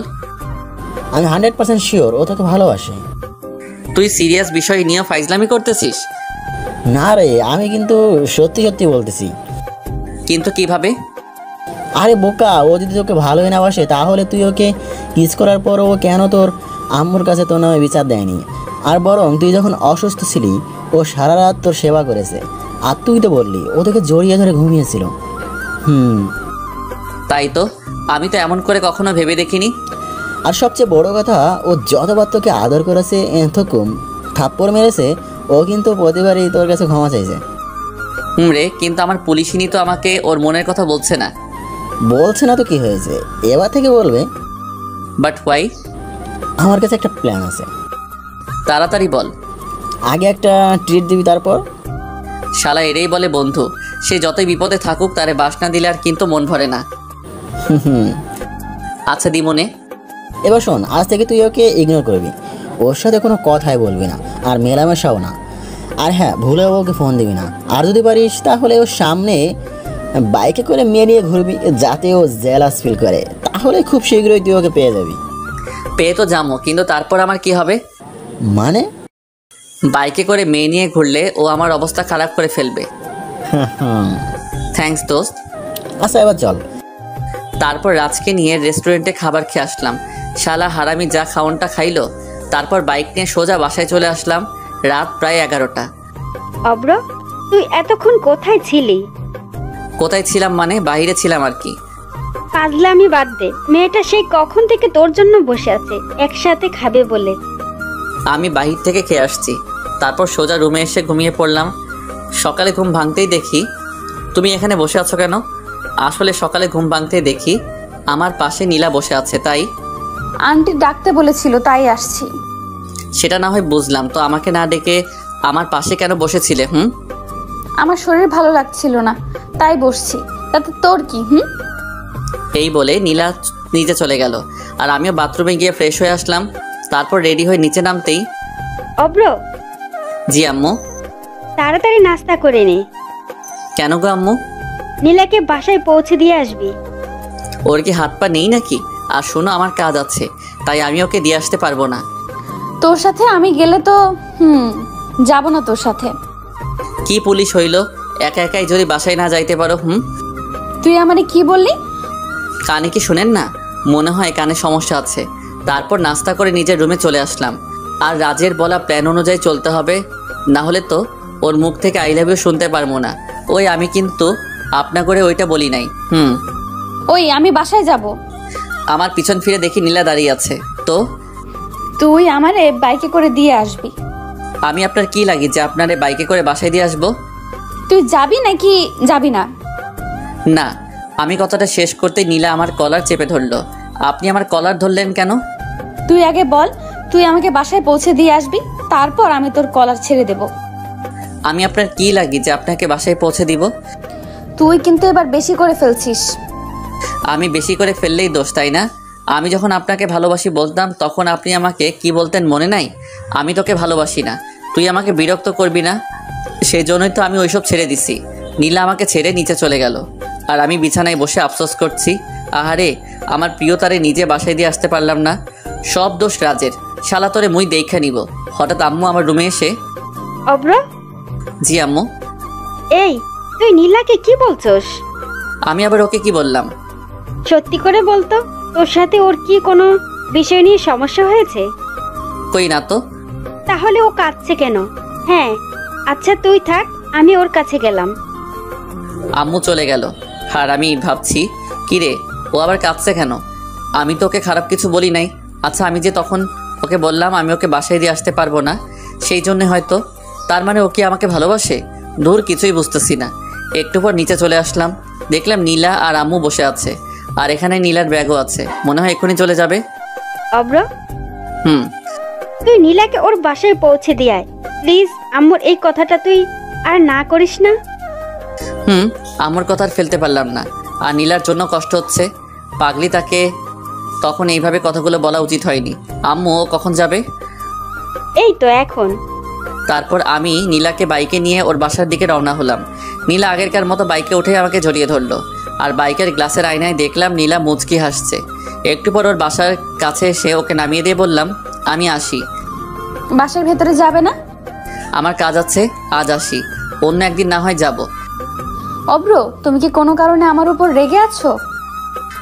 G: আমি 100% শিওর ও তোকে ভালোবাসে।
A: তুই সিরিয়াস বিষয় নিয়ে ফাইজলামি করতেছিস?
G: না রে, আমি কিন্তু সত্যি সত্যি বলতেছি।
A: কিন্তু কিভাবে?
G: আরে বোকা, ও যদি তোকে ভালোই না বাসে তাহলে তুই ওকে কিস করার পর ও কেন তোর আম্মুর কাছে তোর নামে বিচার দেয়নি? আর বরং তুই যখন অসুস্থ ছিলি ও সারা রাত তোর সেবা করেছে, আর তুই তো বললি ও তোকে জড়িয়ে ধরে ঘুমিয়েছিল।
A: তাই তো, আমি তো এমন করে কখনো ভেবে দেখিনি।
G: আর সবচেয়ে বড় কথা, ও যতবার তোকে আদর করেছে, এতকম থাপ্পড় মেরেছে, ও কিন্তু প্রতিবারই তোর কাছে ক্ষমা চাইছে।
A: রে, কিন্তু আমার পুলিশিনী তো আমাকে ওর মনের কথা বলছে না।
G: বলছে না তো কি হয়েছে, এবার থেকে বলবে।
A: But why?
G: আমার কাছে একটা প্ল্যান আছে।
A: তাড়াতাড়ি বল।
G: আগে একটা ট্রিট দিবি, তারপর।
A: শালা এরেই বলে বন্ধু, সে যতই বিপদে থাকুক তারে বাস না দিলে আর কিন্তু মন ভরে না। আচ্ছা দিমনে।
G: এবার শোন, আজ থেকে তুই ওকে ইগনোর করবি, ওর সাথে কোনো কথাই বলবি না, আর মেলামেশাও না। আর হ্যাঁ, ভুলেও ওকে ফোন দিবি না। আর যদি পারিস তাহলে ওর সামনে বাইকে করে মেয়ে নিয়ে ঘুরবি, যাতে ও জেলাস ফিল করে। তাহলে খুব শীঘ্রই তুই ওকে পেয়ে যাবি।
A: পেয়ে তো যাবো, কিন্তু তারপর আমার কি হবে?
G: মানে?
A: বাইকে করে মেয়ে নিয়ে ঘুরলে ও আমার অবস্থা খারাপ করে ফেলবে। থ্যাঙ্কস দোস্ত।
G: আচ্ছা, এবার চল।
A: তারপর রাজকে নিয়ে রেস্টুরেন্টে খাবার খেয়ে আসলাম। শালা হারামি যা খাওয়ানটা খাইলো। তারপর বাইক নিয়ে সোজা বাসায় চলে আসলাম। রাত প্রায় 11টা।
D: অব্র, তুই এতক্ষণ কোথায় ছিলি?
A: কোথায় ছিলাম মানে? বাইরে ছিলাম আর কি।
D: পাগলামি বাদ দে, মেয়েটা সেই কখন থেকে তোর জন্য বসে আছে, একসাথে খাবে বলে।
A: আমি বাহির থেকে খেয়ে আসছি, তারপর সোজা রুমে এসে ঘুমিয়ে পড়লাম। সকালে ঘুম ভাঙতেই দেখি তুমি এখানে বসে আছো কেন? আসলে সকালে ঘুম ভাঙতেই দেখি আমার পাশে নীলা বসে আছে। তাই
B: আন্টি ডাকতে বলেছিল, তাই আসছি।
A: সেটা না হয় বুঝলাম, তো আমাকে না ডেকে আমার পাশে কেন বসেছিলে?
B: আমার শরীর ভালো লাগছিল না, তাই বসছি। তাতে তোর কি?
A: এই বলে নীলা নিচে চলে গেল, আর আমিও বাথরুমে গিয়ে ফ্রেশ হয়ে আসলাম। তারপর রেডি হয়ে নিচে নামতেই,
D: অব্র,
A: জি আম্মু।
D: তাড়াতাড়ি নাস্তা করে নে।
A: কেন গো আম্মু?
D: নীলাকে বাসায় পৌঁছে দিয়ে আসবি।
A: ওর কি হাত পা নেই নাকি? আর শোনো, আমার কাজ আছে, তাই আমি ওকে দিয়ে আসতে পারবো না।
B: তোর সাথে আমি গেলে তো যাব না তোর সাথে।
A: কি পুলিশ হইল, একা একাই যদি বাসায় না যাইতে পারো?
B: তুই আমারে কি বললি?
A: কানে কি শুনেন না? মনে হয় কানে সমস্যা আছে। তারপর নাস্তা করে নিজের রুমে চলে আসলাম। আর রাজের বলা প্ল্যান অনুযায়ী চলতে হবে, না হলে তো ওর মুখ থেকে আই লাভ ইউ শুনতে পারবো না। ওই আমি কিন্তু আপনা করে ওইটা বলি নাই।
B: ওই আমি বাসায় যাব।
A: আমার পিছন ফিরে দেখি নীলা দাঁড়িয়ে আছে। তো
B: তুই আমারে বাইকে করে দিয়ে আসবি।
A: আমি আপনার কি লাগি যে আপনারে বাইকে করে বাসায় দিয়ে আসবো?
B: তুই যাবি নাকি যাবি না?
A: না, আমি কথাটা শেষ করতেই নীলা আমার কলার চেপে ধরলো। আপনি আমার কলার ধরলেন কেন?
B: তুই আগে বল, তুই আমাকে বাসায় পৌঁছে দিয়ে আসবি, তারপর আমি তোর কলার ছেড়ে দেব।
A: আমি আপনার কি লাগি যে আপনাকে বাসায় পৌঁছে দিব?
B: তুই কিন্তু এবার বেশি করে ফেলছিস।
A: আমি বেশি করে ফেললেই দোষ, তাই না? আমি যখন আপনাকে ভালোবাসি বলতাম, তখন আপনি আমাকে কি বলতেন মনে নাই? আমি তোকে ভালোবাসি না, তুই আমাকে বিরক্ত করবি না। সেই জন্যই তো আমি ওইসব ছেড়ে দিছি। নীলা আমাকে ছেড়ে নিচে চলে গেল, আর আমি বিছানায় বসে আফসোস করছি। আহারে, আমার প্রিয়তারে নিজে বাসায় দিয়ে আসতে পারলাম না। সব দোষ রাজের। শালা তোরে মুই দেখা নিব। হঠাৎ আম্মু আমার রুমে এসে,
D: অব্র,
A: জি আম্মু।
D: এই, তুই নীলাকে কি বলছস?
A: আমি আবার ওকে কি বললাম?
D: সত্যি করে বলতো, তোর সাথে ওর কি কোনো বিষয় নিয়ে সমস্যা হয়েছে?
A: কই না তো।
D: তাহলে ও কাঁদছে কেন? হ্যাঁ, আচ্ছা তুই থাক, আমি ওর কাছে গেলাম।
A: আম্মু চলে গেল, আর আমি ভাবছি, কিরে ও আবার কাঁদছে কেন? আমি তো ওকে খারাপ কিছু বলি নাই। আচ্ছা, আমি যে তখন ওকে বললাম আমি ওকে বাসায় দিয়ে আসতে পারবো না, সেই জন্যে হয়তো। তার মানে ও কি আমাকে ভালোবাসে? দূর, কিছুই বুঝতেছি না। একটু পর নিচে চলে আসলাম, দেখলাম নীলা আর আম্মু বসে আছে, আর এখানে নীলার ব্যাগও আছে। মনে হয় এক্ষুনি চলে যাবে।
D: অব্র, তুই নীলাকে ওর বাসায় পৌঁছে দিয়ে আয় প্লিজ। আম্মুর এই কথাটা তুই আর না করিস না।
A: আমার কথা আর ফেলতে পারলাম না, আর নীলার জন্য কষ্ট হচ্ছে। পাগলি, তাকে তখন এইভাবে কথাগুলো বলা উচিত হয়নি। আম্মু ও কখন যাবে?
D: এই তো এখন।
A: তারপর আমি নীলাকে বাইকে নিয়ে ওর বাসার দিকে রওনা হলাম। নীলা আগেরকার মতো বাইকে উঠে আমাকে জড়িয়ে ধরলো, আর বাইকের গ্লাসের আয়নায় দেখলাম নীলা মুচকি হাসছে। একটু পর ওর বাসার কাছে এসে ওকে নামিয়ে দিয়ে বললাম, আমি আসি।
B: বাসার ভেতরে যাবে না?
A: আমার কাজ আছে, আজ আসি, অন্য একদিন না হয় যাব।
B: অব্র, তুমি কি কোনো কারণে আমার উপর রেগে আছো?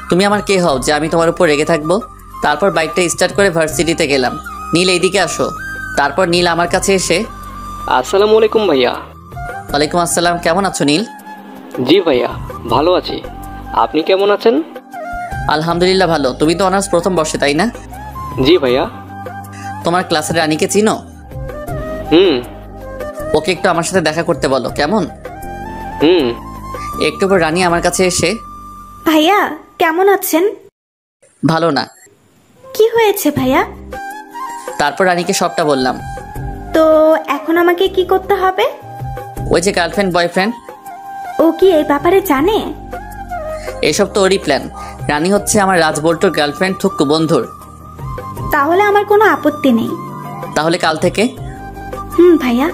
A: তুমি আমার কে হও যে আমি তোমার উপর রেগে থাকবো? তারপর বাইকটা স্টার্ট করে ভার্সিটিতে গেলাম। নীল, এইদিকে আসো। তারপর নীল আমার কাছে এসে,
J: আসসালামু আলাইকুম ভাইয়া।
A: ওয়ালাইকুম আসসালাম, কেমন আছো নীল?
J: জি ভাইয়া, ভালো আছি। আপনি কেমন আছেন?
A: আলহামদুলিল্লাহ ভালো। তুমি তো অনার্স প্রথম বর্ষে, তাই না?
J: জি ভাইয়া।
A: তোমার ক্লাসের রানীকে চিনো?
J: হুম
A: ওকে একটু আমার সাথে দেখা করতে বলো, কেমন?
J: হুম।
A: একটু পর রানী আমার কাছে এসে,
I: ভাইয়া কেমন আছেন?
A: ভালো না।
I: কি হয়েছে ভাইয়া?
A: তারপর রানীকে সবটা বললাম।
I: তো এখন আমাকে কি করতে হবে?
A: ওই যে গার্লফ্রেন্ড বয়ফ্রেন্ড,
I: ও কি এই ব্যাপারে জানে?
A: এসব তো ওরই প্ল্যান। রানী হচ্ছে আমার রাজবল্টুর গার্লফ্রেন্ড, থুক্কু বন্ধুর।
I: তাহলে আমার কোনো আপত্তি নেই।
A: তাহলে কাল থেকে?
I: ভাইয়া।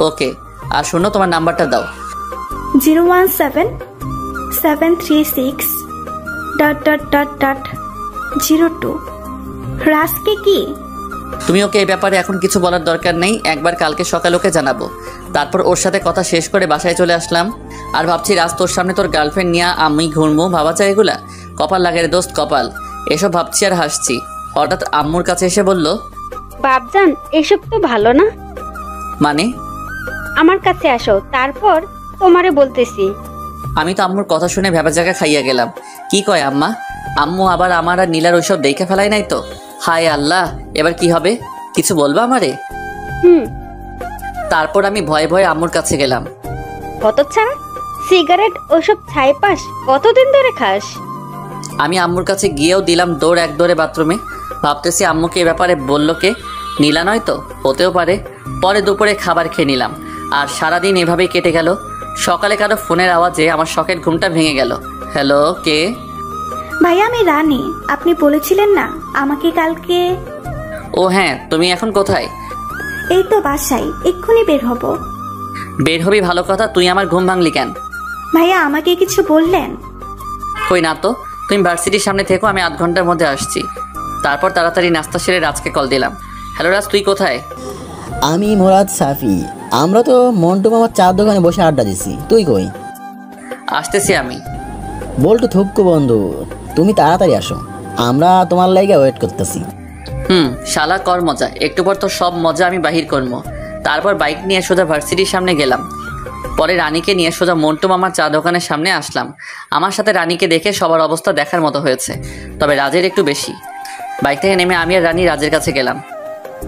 A: ওকে, আর শোনো, তোমার নাম্বারটা দাও।
I: 017-736... রাজকে কি?
A: তুমি ওকে এই ব্যাপারে এখন কিছু বলার দরকার নেই, একবার কালকে সকালে ওকে জানাবো। তারপর ওর সাথে কথা শেষ করে বাসায় চলে আসলাম। আর ভাবছি রাজ তোর সামনে তোর গার্লফ্রেন্ড নিয়ে আমি ঘুরবো, ভাবা চাই এগুলা? কপাল লাগে রে দোস্ত, কপাল। এসব ভাবছি আর হাসছি। হঠাৎ আম্মুর কাছে এসে বলল,
D: বাপজান এসব তো ভালো না।
A: মানে?
D: আমার কাছে আসো, তারপর তোমারে বলতেছি।
A: আমি তো আম্মুর কথা শুনে ভেবা জায়গা খাইয়া গেলাম। কি কয় আম্মা? আম্মু আবার আমার আর নীলার ওইসব দেখে ফেলাই নাই তো? হায় আল্লাহ, এবার কি হবে? কিছু বলবা আমারে? তারপর আমি ভয়ে ভয়ে আম্মুর কাছে গেলাম।
D: হতচ্ছাড়া, সিগারেট ওসব ছাই পাস কতদিন ধরে খাস?
A: আমি আম্মুর কাছে গিয়েও দিলাম দৌড়, এক দৌড়ে বাথরুমে। ভাবতেছি আম্মুকে এ ব্যাপারে বললো কে? নীলা নয় তো? হতেও পারে। পরে দুপুরে খাবার খেয়ে নিলাম। আর সারাদিন এভাবেই কেটে গেল। সকালে কারো ফোনের আওয়াজে আমার শখের ঘুমটা ভেঙে গেল। হ্যালো, কে?
I: ভাইয়া আমি রানী। আপনি বলেছিলেন না আমাকে কালকে?
A: ও হ্যাঁ, তুমি এখন কোথায়?
I: এই তো বাসায়, এক্ষুনি বের হব।
A: বের হবি ভালো কথা, তুই আমার ঘুম ভাঙলি কেন?
I: ভাইয়া আমাকে কিছু বললেন?
A: কই না তো। তুমি ভার্সিটির সামনে থেকো, আমি 8 ঘন্টার মধ্যে আসছি। তারপর তাড়াতাড়ি নাস্তা সেরে রাজকে কল দিলাম। হ্যালো রাজ, তুই কোথায়?
G: আমি মোরাদ সাফি। আমরা তো মন্টু মামার চার দোকানে বসে আড্ডা দিছি। তুই কই?
A: আসতেছি আমি।
G: বল্টু থুক্কু বন্ধু, তুমি তাড়াতাড়ি আসো, আমরা তোমার লাইগা ওয়েট করতেছি।
A: শালা কর মজা, একটু পর তো সব মজা আমি বাহির করবো। তারপর বাইক নিয়ে সোজা ভার্সিটির সামনে গেলাম। পরে রানীকে নিয়ে সোজা মন্টু মামার চা দোকানের সামনে আসলাম। আমার সাথে রানীকে দেখে সবার অবস্থা দেখার মতো হয়েছে, তবে রাজের একটু বেশি। বাইক থেকে নেমে আমি আর রানী রাজের কাছে গেলাম।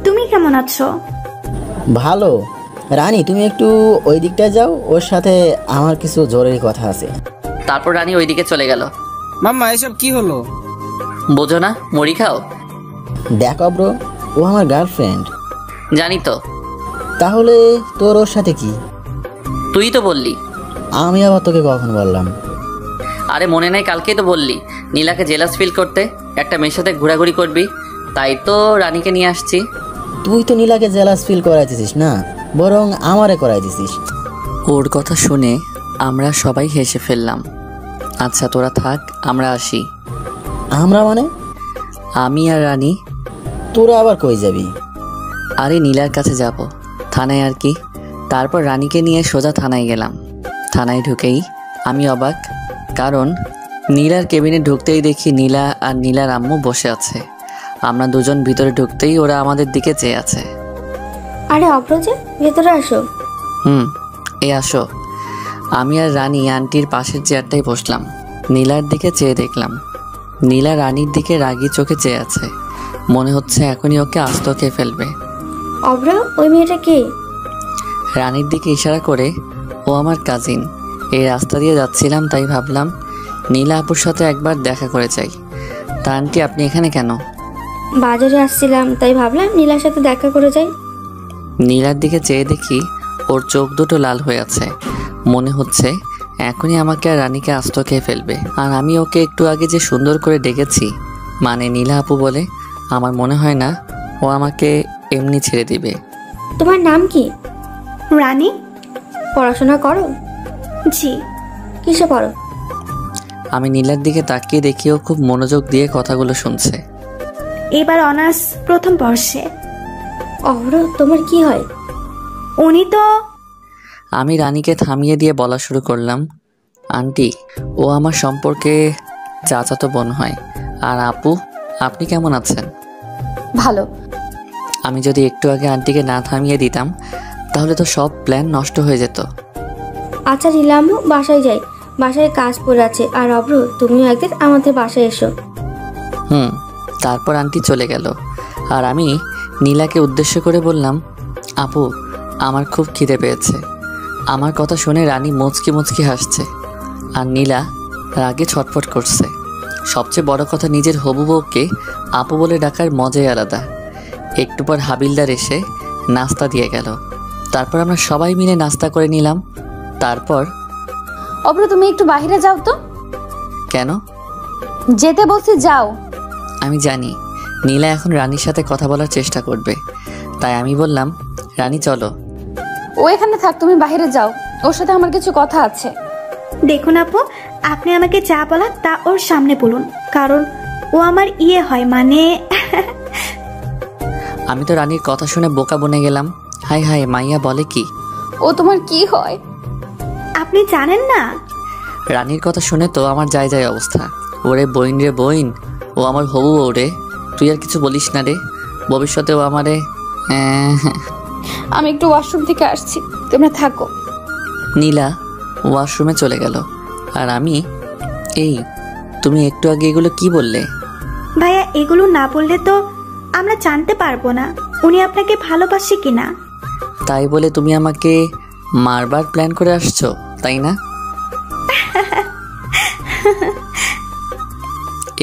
I: তুমি কেমন আছো?
G: ভালো। রানী তুমি একটু ওই দিকটায় যাও, ওর সাথে আমার কিছু জরুরি কথা আছে।
A: তারপর রানী ওইদিকে চলে গেল।
F: মাম্মা এসব কি হলো?
A: বোঝো না, মুড়ি খাও।
G: দেখো ব্রো, ও আমার গার্লফ্রেন্ড।
A: জানি তো।
G: তাহলে তোর ওর সাথে কি?
A: তুই তো বললি।
G: আমি আবার তোকে কখন বললাম?
A: আরে মনে নাই, কালকেই তো বললি নীলাকে জেলাস ফিল করতে, একটা মেয়ের সাথে ঘোরাঘুরি করবি। তাই তো রানীকে নিয়ে আসছি।
G: তুই তো নীলাকে জেলাস ফিল করাইতেছিস না, বরং আমারে করাইতেছিস।
A: ওর কথা শুনে আমরা সবাই হেসে ফেললাম। আচ্ছা তোরা থাক, আমরা আসি।
G: আমরা মানে?
A: আমি আর রানী।
G: তোরা আবার কই যাবি?
A: আরে নীলার কাছে যাব, থানায় আর কি। তারপর রানীকে নিয়ে সোজা থানায় গেলাম। থানায় ঢুকেই আমি অবাক, কারণ নীলার কেবিনে ঢুকতেই দেখি নীলা আর নীলার আম্মু বসে আছে। আমরা দুজন ভিতরে ঢুকতেই ওরা আমাদের দিকে চেয়ে আছে।
E: আরে অপ্রজে, ভেতরে আসো।
A: এই আসো। আমি আর রানী আন্টির পাশের চেয়ারটাই বসলাম। নীলার দিকে চেয়ে দেখলাম নীলা রানীর দিকে রাগী চোখে চেয়ে আছে। মনে হচ্ছে এখনই ওকে আস্ত খেয়ে ফেলবে।
E: অব্র, ওই মেয়েটা কে?
A: রানীর দিকে ইশারা করে, ও আমার কাজিন। এই রাস্তা দিয়ে যাচ্ছিলাম, তাই ভাবলাম নীলা আপুর সাথে একবার দেখা করে যাই। তা আন্টি আপনি এখানে কেন?
E: বাজারে আসছিলাম, তাই ভাবলাম নীলার সাথে দেখা করে যাই।
A: নীলার দিকে চেয়ে দেখি ওর চোখ দুটো লাল হয়ে আছে। মনে হচ্ছে এখনই আমাকে আর রানীকে আস্ত খেয়ে ফেলবে। আর আমি ওকে একটু আগে যে সুন্দর করে ডেকেছি, মানে নীলা আপু বলে, আমার মনে হয় না ও আমাকে এমনি ছেড়ে দিবে।
E: তোমার নাম কি?
I: রানী।
E: পড়াশোনা করো?
I: জি।
E: কিসে পড়ো?
A: আমি নীলার দিকে তাকিয়ে দেখি ও খুব মনোযোগ দিয়ে কথাগুলো শুনছে।
I: এবার অনার্স প্রথম বর্ষে।
E: অব্র, তোমার কি হয়?
I: উনি তো।
A: আমি রানীকে থামিয়ে দিয়ে বলা শুরু করলাম, আন্টি ও আমার সম্পর্কে চাচাতো বোন হয়। আর আপু আপনি কেমন আছেন?
B: ভালো।
A: আমি যদি একটু আগে আন্টিকে না থামিয়ে দিতাম তাহলে তো সব প্ল্যান নষ্ট হয়ে যেত।
E: আচ্ছা নিলাম, বাসায় যাই, বাসায় কাজ পড়ে আছে। আর অব্র, তুমিও একদিন আমাদের বাসায় এসো।
A: তারপর আন্টি চলে গেল আর আমি নীলাকে উদ্দেশ্য করে বললাম, আপু আমার খুব খিদে পেয়েছে। আমার কথা শুনে রানী মুচকি মুচকি হাসছে আর নীলা রাগে ছটফট করছে। সবচেয়ে বড় কথা, নিজের হবু বউকে আপু বলে ডাকার মজাই আলাদা। একটু পর হাবিলদার এসে নাস্তা দিয়ে গেল। তারপর আমরা সবাই মিলে নাস্তা করে নিলাম। তারপর
B: অব্র তুমি একটু বাইরে যাও তো।
A: কেন?
B: যেতে বলছি, যাও।
A: আমি জানি নীলা এখন রানীর সাথে কথা বলার চেষ্টা করবে, তাই আমি বললাম, রানী চলো।
B: ও এখানে থাক, তুমি বাইরে যাও, ওর সাথে আমার কিছু কথা আছে।
I: দেখুন আপু, আপনি আমাকে যা বলার তা ওর সামনে বলুন, কারণ ও আমার ইয়ে হয়, মানে
A: আমি তো রানীর কথা শুনে বোকা বনে গেলাম। হাই হাই, মাইয়া বলে কি?
B: ও তোমার কি হয়?
I: আপনি জানেন না?
A: রানীর কথা শুনে তো আমার যায় যায় অবস্থা। ওরে বইন রে বইন, ও আমার হবু বউ রে। তুই আর কিছু বলিস না রে, ভবিষ্যতে ও আমারে।
B: আমি একটু ওয়াশরুম থেকে আসছি, তোমরা থাকো।
A: নীলা ওয়াশরুমে চলে গেল আর আমি, এই তুমি একটু আগে এগুলো কি বললে?
I: ভাইয়া এগুলো না বললে তো আমরা জানতে পারবো না উনি আপনাকে ভালোবাসে কিনা।
A: তাই বলে তুমি আমাকে মারবার প্ল্যান করে আসছো, তাই না?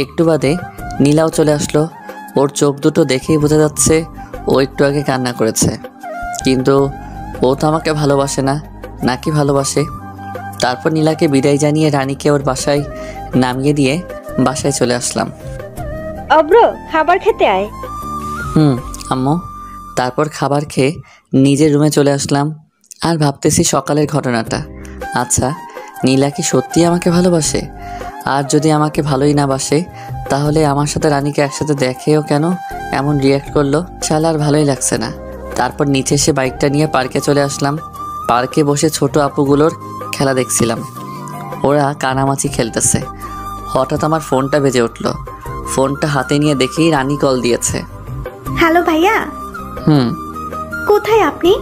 A: একটু বাদে নীলাও চলে আসলো। ওর চোখ দুটো দেখেই বোঝা যাচ্ছে ও একটু আগে কান্না করেছে, কিন্তু ও তো আমাকে ভালোবাসে না, নাকি ভালোবাসে? তারপর নীলাকে বিদায় জানিয়ে রানীকে ওর বাসায় নামিয়ে দিয়ে বাসায় চলে আসলাম।
D: অব্র, খাবার খেতে আয়।
A: আম্মু। তারপর খাবার খেয়ে নিজের রুমে চলে আসলাম আর ভাবতেছি সকালের ঘটনাটা। আচ্ছা, নীলা কি সত্যি আমাকে ভালোবাসে? আর যদি আমাকে ভালোই না বাসে, তাহলে আমার সাথে রানীকে একসাথে দেখেও কেন এমন রিয়াক্ট করলো? শালা আর ভালোই লাগছে না। তারপর নিচে এসে বাইকটা নিয়ে পার্কে চলে আসলাম। পার্কে বসে ছোট আপুগুলোর খেলা দেখছিলাম। ওরা কানামাছি খেলতেছে। হঠাৎ আমার ফোনটা বেজে উঠলো। ফোনটা হাতে নিয়ে দেখি রানী কল দিয়েছে।
I: হ্যালো ভাইয়া। কোথায় আপনি?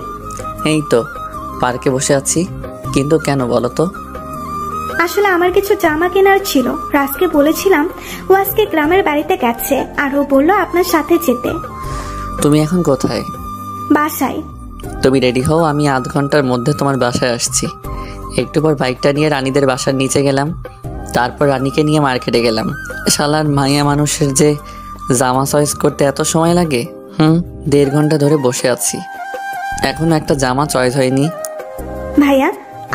A: এই তো পার্কে বসে আছি। কিন্তু কেন বলো তো?
I: আসলে আমার কিছু জামা কেনার ছিল। রাজকে বলেছিলাম, ও আজকে গ্রামের বাড়িতে গেছে আর ও বললো আপনার সাথে যেতে।
A: তুমি এখন কোথায়?
I: বাসায়।
A: তুমি রেডি হও, আমি আধ ঘন্টার মধ্যে তোমার বাসায় আসছি। একটু পর বাইকটা নিয়ে রানীদের বাসার নিচে গেলাম। তারপর রানীকে নিয়ে মার্কেটে গেলাম। শালার মাইয়া মানুষের যে জামা চয়েস করতে এত সময় লাগে। 1.5 ঘন্টা ধরে বসে আছি, এখনো একটা জামা চয়েস হয়নি।
I: ভাইয়া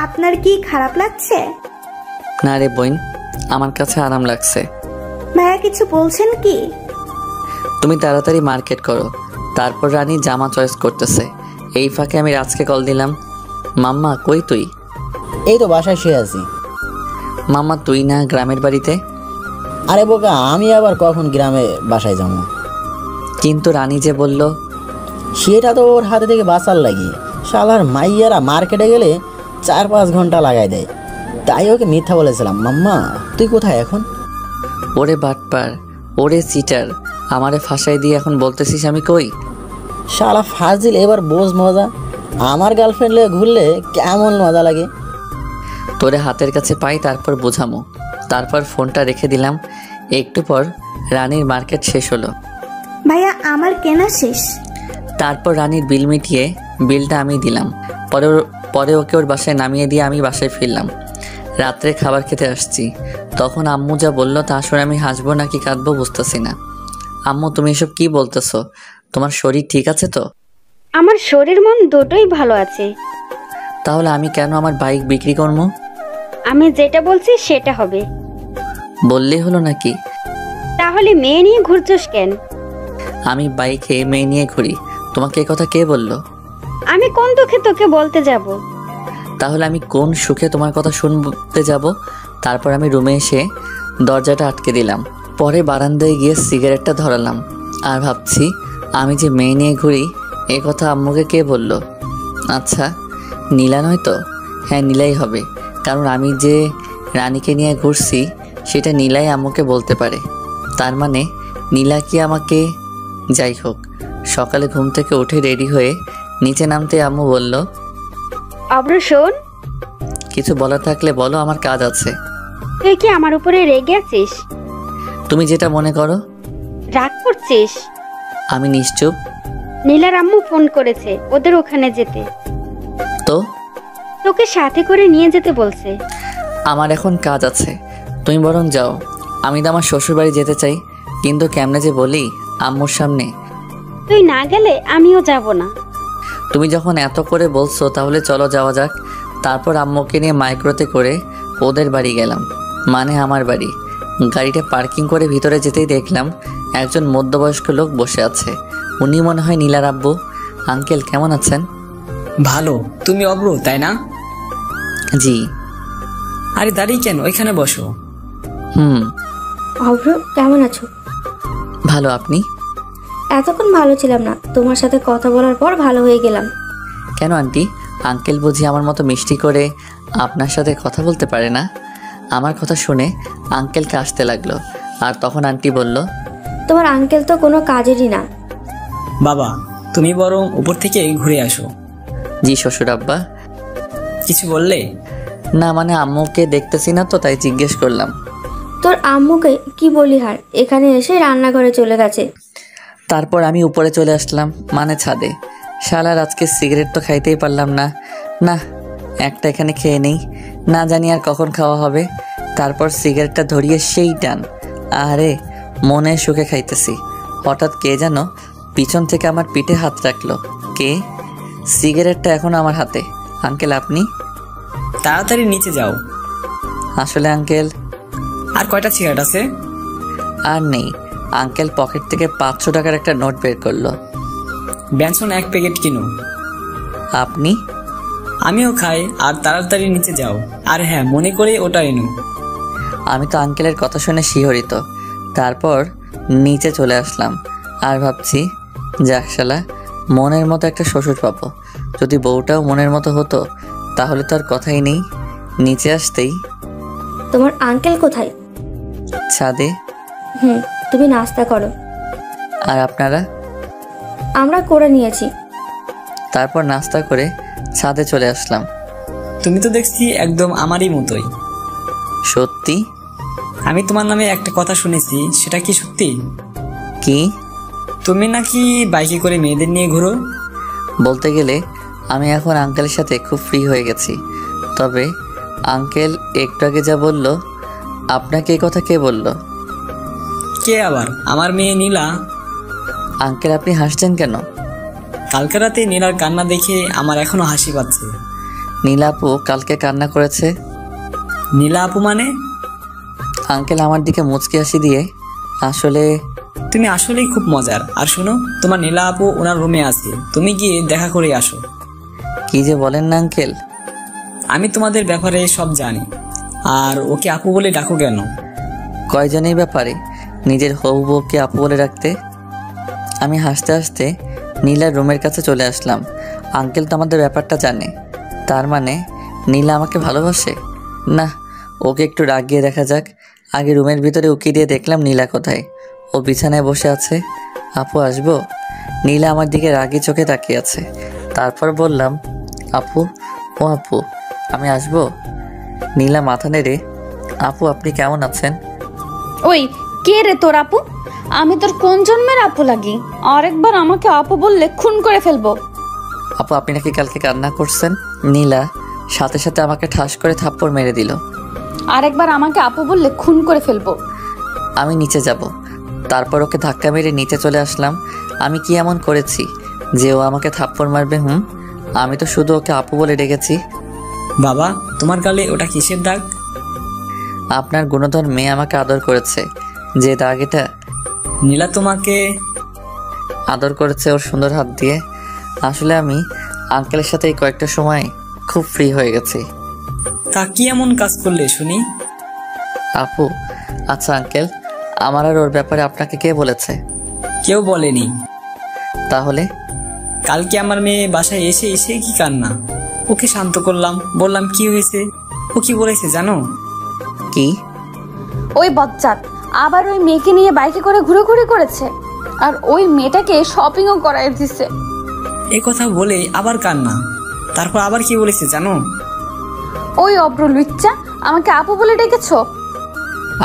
I: আপনার কি খারাপ লাগছে?
A: না রে বোন, আমার কাছে আরাম লাগছে।
I: ভাইয়া কিছু বলছেন কি?
A: তুমি তাড়াতাড়ি মার্কেট করো। তারপর রানী জামা চয়েস করতেছে। এই ফাঁকে আমি রাজকে কল দিলাম। মাম্মা কই তুই?
G: এই তো বাসায় শুয়ে আছি।
A: মাম্মা তুই না গ্রামের বাড়িতে?
G: আরে বোকা, আমি আবার কখন গ্রামে বাসায় যাবো?
A: কিন্তু রানী যে বলল।
G: সেটা তো ওর হাতে থেকে বাঁচার লাগে। শালার মাইয়ারা মার্কেটে গেলে 4-5 ঘন্টা লাগাই দেয়, তাই ওকে মিথ্যা বলেছিলাম। মাম্মা তুই কোথায় এখন?
A: ওরে বাটপার, ওরে চিটার, আমারে ফাঁসাই দিয়ে এখন বলতেছিস আমি কই?
G: শালা ফাজিল, এবার বোঝ মজা। আমার গার্লফ্রেন্ড নিয়ে ঘুরলে কেমন মজা লাগে।
A: তোরে হাতের কাছে পাই, তারপর বোঝামো। তারপর ফোনটা রেখে দিলাম। একটু পর রানীর মার্কেট শেষ হলো।
I: ভাইয়া আমার কেনা শেষ।
A: তারপর রানীর বিল মিটিয়ে বিলটা আমি দিলাম। পরে ওকে ওর বাসায় নামিয়ে দিয়ে আমি বাসায় ফিরলাম। রাত্রে খাবার খেতে আসছি, তখন আম্মু যা বললো তা শুনে আমি হাসবো নাকি কাঁদবো বুঝতেছি না। আম্মু তুমি এসব কি বলতেছো? তোমার শরীর ঠিক আছে তো?
D: আমার শরীর মন দুটোই ভালো আছে।
A: তাহলে আমি কেন আমার বাইক বিক্রি করবো?
D: আমি যেটা বলছি সেটা হবে।
A: বললেই হলো নাকি?
D: তাহলে মেয়ে নিয়ে ঘুরছস কেন?
A: আমি বাইকে মেয়ে নিয়ে ঘুরি। তোমাকে কথা কে বললো?
D: আমি কোন দুঃখে তোকে বলতে যাব?
A: তাহলে আমি কোন সুখে তোমার কথা শুনতে যাব? তারপর আমি রুমে এসে দরজাটা আটকে দিলাম। পরে বারান্দায় গিয়ে সিগারেটটা ধরালাম আর ভাবছি আমি যে মেয়ে নিয়ে ঘুরি এ কথা আম্মুকে কে বলল? আচ্ছা নীলা নয় তো? হ্যাঁ নীলাই হবে, কারণ আমি যে রানীকে নিয়ে ঘুরছি সেটা নীলাই আম্মুকে বলতে পারে। তার মানে নীলা কি আমাকে? যাই হোক, সকালে ঘুম থেকে উঠে রেডি হয়ে নিচে নামতে আম্মু বলল,
D: অব্র শোন,
A: কিছু বলার থাকলে বলো, আমার কাজ আছে।
D: তুই কি আমার উপরে রেগে আছিস?
A: তুমি যেটা মনে করো।
D: রাগ করছিস?
A: আমি নিশ্চুপ।
D: নীলার আম্মু ফোন করেছে ওদের ওখানে যেতে।
A: তো
D: তোকে সাথে করে নিয়ে যেতে বলছে।
A: আমার এখন কাজ আছে, তুমি বরং যাও। আমি তো আমার শ্বশুরবাড়ি যেতে চাই, কিন্তু কেমনে যে বলি আম্মুর সামনে।
D: তুই না গেলে আমিও যাব না।
A: তুমি যখন এত করে বলছো তাহলে চলো যাওয়া যাক। তারপর আম্মুকে নিয়ে মাইক্রোতে করে ওদের বাড়ি গেলাম, মানে আমার বাড়ি। গাড়িটা পার্কিং করে ভিতরে যেতেই দেখলাম একজন মধ্যবয়স্ক লোক বসে আছে। উনি মনে হয় নীলার আব্বু। আঙ্কেল কেমন আছেন?
F: ভালো। তুমি অব্র, তাই না?
A: জি।
F: আরে দাঁড়িয়ে কেন, ওইখানে বসো।
E: অভ্র, কেমন আছো?
A: ভালো, আপনি?
E: এতক্ষণ ভালো ছিলাম না, তোমার সাথে কথা বলার পর ভালো হয়ে গেলাম।
A: কেন আন্টি? আঙ্কেল বুঝি আমার মতো মিষ্টি করে আপনার সাথে কথা বলতে পারে না? আমার কথা শুনে আঙ্কেলকে আসতে লাগলো, আর তখন আন্টি বলল,
E: তোমার আঙ্কেল তো কোনো কাজেরই না।
F: বাবা, তুমি বরং উপর থেকে ঘুরে আসো।
A: জি শ্বশুর আব্বা।
F: কিছু বললে?
A: না, মানে আম্মুকে দেখতেছি না তো, তাই জিজ্ঞেস করলাম।
E: তোর আম্মুকে কি বলি, হার এখানে এসে রান্নাঘরে চলে গেছে।
A: তারপর আমি উপরে চলে আসলাম, মানে ছাদে। শালার আজকে সিগারেট তো খাইতেই পারলাম না। না, একটা এখানে খেয়ে নেই, না জানি আর কখন খাওয়া হবে। তারপর সিগারেটটা ধরিয়ে সেই টান, আরে মনে সুখে খাইতেছি। হঠাৎ কে যেন পিছন থেকে আমার পিঠে হাত রাখলো। কে? সিগারেটটা এখন আমার হাতে। আঙ্কেল আপনি?
F: তাড়াতাড়ি নিচে যাও।
A: আসলে আঙ্কেল।
F: আর কয়টা সিগারেট আছে?
A: আর নেই। আঙ্কেল পকেট থেকে 500 টাকার একটা নোট বের করলো।
F: ব্যানসন 1 প্যাকেট কিনো।
A: আপনি?
F: আমিও খাই। আর তাড়াতাড়ি নিচে যাও। আর হ্যাঁ, মনে করে ওটা এনো।
A: আমি তো আঙ্কেলের কথা শুনে শিহরিত। তারপর নিচে চলে আসলাম আর ভাবছি, যাক শালা, মনের মতো একটা শ্বশুর পাবো। যদি বউটাও মনের মতো হতো তাহলে তো আর কথাই নেই। নিচে আসতেই,
E: তোমার আঙ্কেল কোথায়?
A: ছাদে।
E: তুমি নাস্তা করো।
A: আর আপনারা?
E: আমরা করে নিয়েছি।
A: তারপর নাস্তা করে ছাদে চলে আসলাম।
F: তুমি তো দেখছি একদম আমারই মতোই।
A: সত্যি?
F: আমি তোমার নামে একটা কথা শুনেছি, সেটা কি সত্যি?
A: কি?
F: তুমি নাকি বাইকে করে মেয়েদের নিয়ে ঘুরো?
A: বলতে গেলে আমি এখন আঙ্কেলের সাথে খুব ফ্রি হয়ে গেছি। তবে আঙ্কেল একটু আগে যা বলল, আপনাকে এই কথা কে বলল?
F: কে আবার? আমার মেয়ে নীলা।
A: আঙ্কেল আপনি হাসছেন কেন?
F: কালকে রাতে নীলার কান্না দেখে আমার এখনো হাসি পাচ্ছে।
A: নীলা আপু কালকে কান্না করেছে?
F: নীলা আপু মানে?
A: আঙ্কেল আমার দিকে মুচকি হাসি দিয়ে, আসলে
F: তুমি আসলেই খুব মজার। আর শোনো, তোমার নীলা আপু ওনার রুমে আছে, তুমি গিয়ে দেখা করে আসো।
A: কি যে বলেন না আঙ্কেল।
F: আমি তোমাদের ব্যাপারে সব জানি। আর ওকে আপু বলে ডাকো কেন?
A: কয়জনের ব্যাপারে নিজের হবু বউকে আপু বলে রাখতে? আমি হাসতে হাসতে নীলার রুমের কাছে চলে আসলাম। আঙ্কেল তো আমাদের ব্যাপারটা জানে, তার মানে নীলা আমাকে ভালোবাসে না। ওকে একটু রাগিয়ে দেখা যাক। আগে রুমের ভিতরে উকি দিয়ে দেখলাম নীলা কোথায়। ও বিছানায় বসে আছে। আপু আসবো? নীলা আমার দিকে রাগি চোখে তাকিয়ে আছে। তারপর বললাম, আপু, ও আপু, আমি আসবো? নীলা মাথা নেড়ে, আপু আপনি কেমন আছেন?
B: ওই কে রে তোর আপু? আমি তোর কোন জন্মের আপু লাগি? আরেকবার আমাকে আপু বললে খুন করে ফেলবো।
A: আপু আপনি নাকি কালকে কান্না করছেন? নীলা সাথে সাথে আমাকে ঠাস করে থাপ্পড় মেরে দিল।
B: আরেকবার আমাকে আপু বললে খুন করে ফেলবো।
A: আমি নিচে যাব। তারপর ওকে ধাক্কা মেরে নিচে চলে আসলাম। আমি কি এমন করেছি যে ও আমাকে থাপ্পড় মারবে? আমি তো শুধু ওকে আপু বলে ডেকেছি।
F: বাবা, তোমার গালে ওটা কিসের দাগ?
A: আপনার গুণধর মেয়ে আমাকে আদর করেছে, যে দাগ এটা।
F: নীলা তোমাকে
A: আদর করেছে ওর সুন্দর হাত দিয়ে। আসলে আমি আঙ্কেলের সাথে এই কয়েকটা সময় খুব ফ্রি হয়ে গেছি।
F: তা কি এমন কাজ করলে শুনি?
A: আপু, আচ্ছা আঙ্কেল, আমার আর ওর ব্যাপারে আপনাকে কে বলেছে?
F: কেউ বলেনি।
A: তাহলে?
F: কালকে আমার মেয়ে বাসায় এসে এসে কি কান্না। ওকে শান্ত করলাম, বললাম কি হয়েছে। ও কি বলেছে জানো?
A: কি?
B: ওই বজ্জাত আবার ওই মেয়েকে নিয়ে বাইকে করে ঘুরে ঘুরে করেছে, আর ওই মেয়েটাকে শপিংও করাই দিছে।
F: এই কথা বলে আবার কান্না। তারপর আবার কি বলেছে জানো?
B: ওই অব্র লুচ্চা, আমাকে আপু বলে ডেকেছো?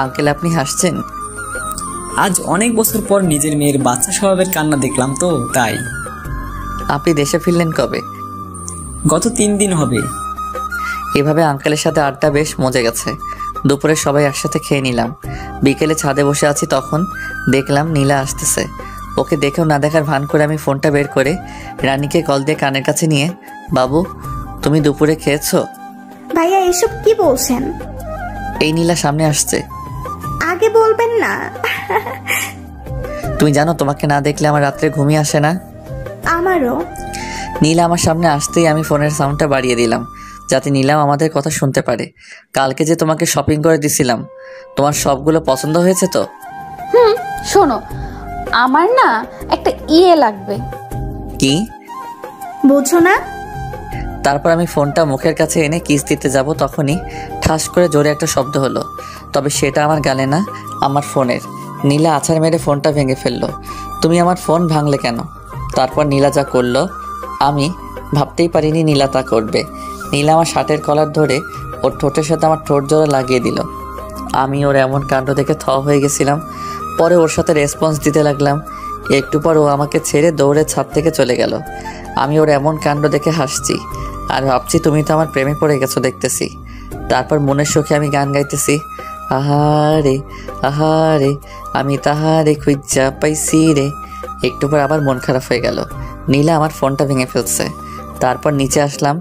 A: আঙ্কেল আপনি হাসছেন?
F: আজ অনেক বছর পর নিজের মেয়ের বাচ্চা স্বভাবের কান্না দেখলাম তো তাই।
A: আপনি দেশে ফিরলেন কবে?
F: গত 3 দিন হবে।
A: এভাবে আঙ্কেলের সাথে আড্ডা বেশ মজে গেছে। দুপুরে সবাই একসাথে খেয়ে নিলাম। বিকেলে ছাদে বসে আছি, তখন দেখলাম নীলা আসতেছে। ওকে দেখেও না দেখার ভান করে আমি ফোনটা বের করে রানীকে কল দিয়ে কানের কাছে নিয়ে, বাবু তুমি দুপুরে খেয়েছো?
I: ভাইয়া এসব কি বলছেন?
A: এই নীলা সামনে আসছে।
I: আগে বলবেন না।
A: তুমি জানো তোমাকে না দেখলে আমার রাত্রে ঘুমিয়ে আসে না।
I: আমারও।
A: নীলা আমার সামনে আসতেই আমি ফোনের সাউন্ডটা বাড়িয়ে দিলাম, যাতে নীলাম আমাদের কথা শুনতে পারে। কালকে যে তোমাকে শপিং করে দিছিলাম, তোমার সবগুলো পছন্দ হয়েছে তো?
B: শোনো, আমার না একটা লাগবে।
A: কি?
I: বুঝো না?
A: তারপর আমি ফোনটা মুখের কাছে এনে কিস দিতে যাব, তখনই ঠাস করে জোরে একটা শব্দ হলো। তবে সেটা আমার গালে না, আমার ফোনের। নীলা আছাড় মেরে ফোনটা ভেঙে ফেললো। তুমি আমার ফোন ভাঙলে কেন? তারপর নীলা যা করলো আমি ভাবতেই পারিনি নীলা তা করবে। নীলা আমার শার্টের কলার ধরে ওর ঠোঁটের সাথে আমার ঠোঁট জোড়া লাগিয়ে দিল। আমি ওর এমন কাণ্ড দেখে থ হয়ে গেছিলাম। পরে ওর সাথে রেসপন্স দিতে লাগলাম। একটু পর ও আমাকে ছেড়ে দৌড়ে ছাদ থেকে চলে গেল। আমি ওর এমন কাণ্ড দেখে হাসছি আর ভাবছি তুমি তো আমার প্রেমে পড়ে গেছো দেখতেছি। তারপর মনের সুখে আমি গান গাইতেছি, আহারে আহারে আমি তাহারে খুঁজা পাইছি রে। একটু পর আবার মন খারাপ হয়ে গেল। নীলা আমার ফোনটা ভেঙে ফেলছে। তারপর নিচে আসলাম,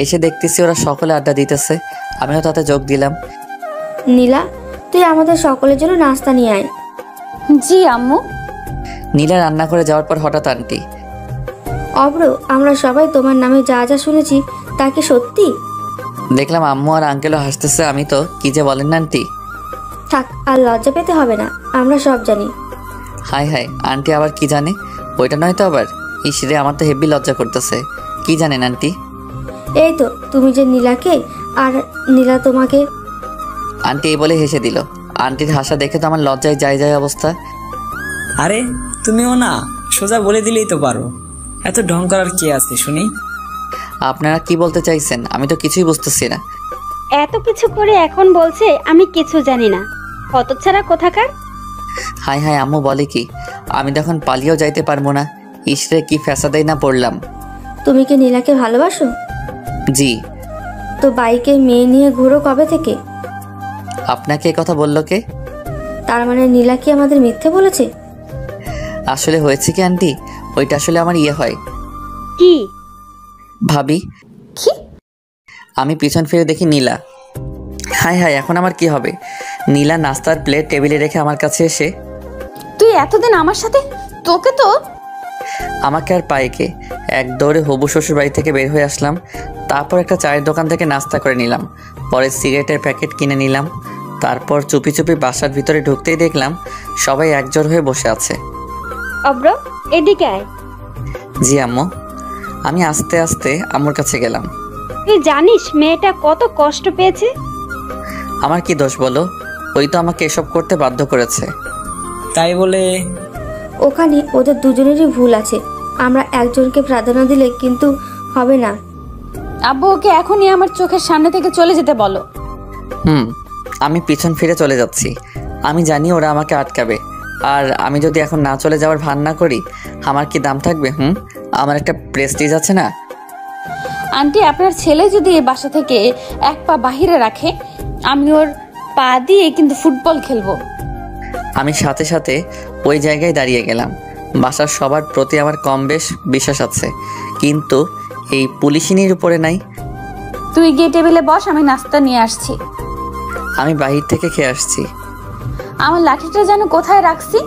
A: এসে দেখতেছি ওরা সকলে আড্ডা দিতেছে। আমিও তাতে যোগ দিলাম।
E: নীলা, তুই আমাদের সকলের জন্য নাস্তা নিয়ে আয়।
B: জি আম্মু।
A: নীলা রান্না করে যাওয়ার পর হঠাৎ আন্টি,
E: অব্র, আমরা সবাই তোমার নামে যা যা শুনেছি তা কি সত্যি?
A: দেখলাম আম্মু আর আঙ্কেলও হাসতেছে। আমি তো কি যে বলেন না আন্টি।
E: থাক, আর লজ্জা পেতে হবে না, আমরা সব জানি।
A: হাই হাই, আন্টি আবার কি জানে? ওইটা নয় তো আবার? ইসরে আমার তো হেভি লজ্জা করতেছে। কি জানেন আন্টি?
E: এই তো, তুমি যে নীলাকে আর নীলা তোমাকে।
A: আন্টি এই বলে হেসে দিল। আন্টির হাসা দেখে তো আমার লজ্জায় যায় যায় অবস্থা।
F: আরে তুমিও না, সোজা বলে দিলেই তো পারো। এত ঢং করার কি আছে শুনি?
A: আপনারা কি বলতে চাইছেন? আমি তো কিছুই বুঝতেছি না।
D: এত কিছু করে এখন বলছে আমি কিছু জানি না। হতচ্ছাড়া কোথাকার।
A: হাই হাই, আম্মু বলে কি? আমি তখন পালিয়েও যাইতে পারবো না। ইসরে কি ফ্যাসাদাই না পড়লাম।
E: তুমি কি নীলাকে ভালোবাসো?
A: জি।
E: তো বাইকে মেয়ে নিয়ে ঘুরো কবে থেকে?
A: আপনাকে এ কথা বললো কে?
E: তার মানে নীলা কি আমাদের মিথ্যে বলেছে?
A: আসলে হয়েছে কি আন্টি, ওইটা আসলে আমার হয়।
D: কি
A: ভাবি?
B: কি?
A: আমি পিছন ফিরে দেখি নীলা। হাই হাই, এখন আমার কি হবে? নীলা নাস্তার প্লেট টেবিলে রেখে আমার কাছে এসে,
B: তুই এতদিন আমার সাথে, তোকে তো।
A: আমাকে আর পাইকে এক দৌড়ে হবু শ্বশুর বাড়ি থেকে বের হয়ে আসলাম। তারপর একটা চায়ের দোকান থেকে নাস্তা করে নিলাম। পরে সিগারেটের প্যাকেট কিনে নিলাম। তারপর চুপি চুপি বাসার ভিতরে ঢুকতেই দেখলাম সবাই একজোট হয়ে বসে আছে।
D: অব্র, এদিকে আয়।
A: জি আম্মু। আমি আস্তে আস্তে আম্মুর কাছে গেলাম।
D: তুই জানিস মেয়েটা কত কষ্ট পেয়েছে?
A: আমার কি দোষ বলো? ওই তো আমাকে এসব করতে বাধ্য করেছে।
F: তাই বলে
E: ওখানে ওদের দুজনেরই ভুল আছে। আমরা একজনকে প্রাধান্য দিলে কিন্তু হবে না।
B: আব্বু ওকে এখনই আমার চোখের সামনে থেকে চলে যেতে বলো।
A: আমি পিছন ফিরে চলে যাচ্ছি। আমি জানি ওরা আমাকে আটকাবে। আর আমি যদি এখন না চলে যাওয়ার ভান না করি, আমার কি দাম থাকবে? আমার একটা প্রেস্টিজ আছে না?
B: আন্টি, আপনার ছেলে যদি এই বাসা থেকে এক পা বাহিরে রাখে, আমি ওর পা দিয়ে কিন্তু ফুটবল খেলবো।
A: আমি সাথে সাথে ওই জায়গায় দাঁড়িয়ে গেলাম। বাসার সবার প্রতি আমার কম বেশ বিশ্বাস আছে, কিন্তু এই পুলিশিনীর উপরে নাই।
B: তুই গিয়ে টেবিলে বস, আমি নাস্তা নিয়ে আসছি।
A: আমি বাহির থেকে খেয়ে আসছি।
B: আমার লাঠিটা যেন কোথায় রাখছি।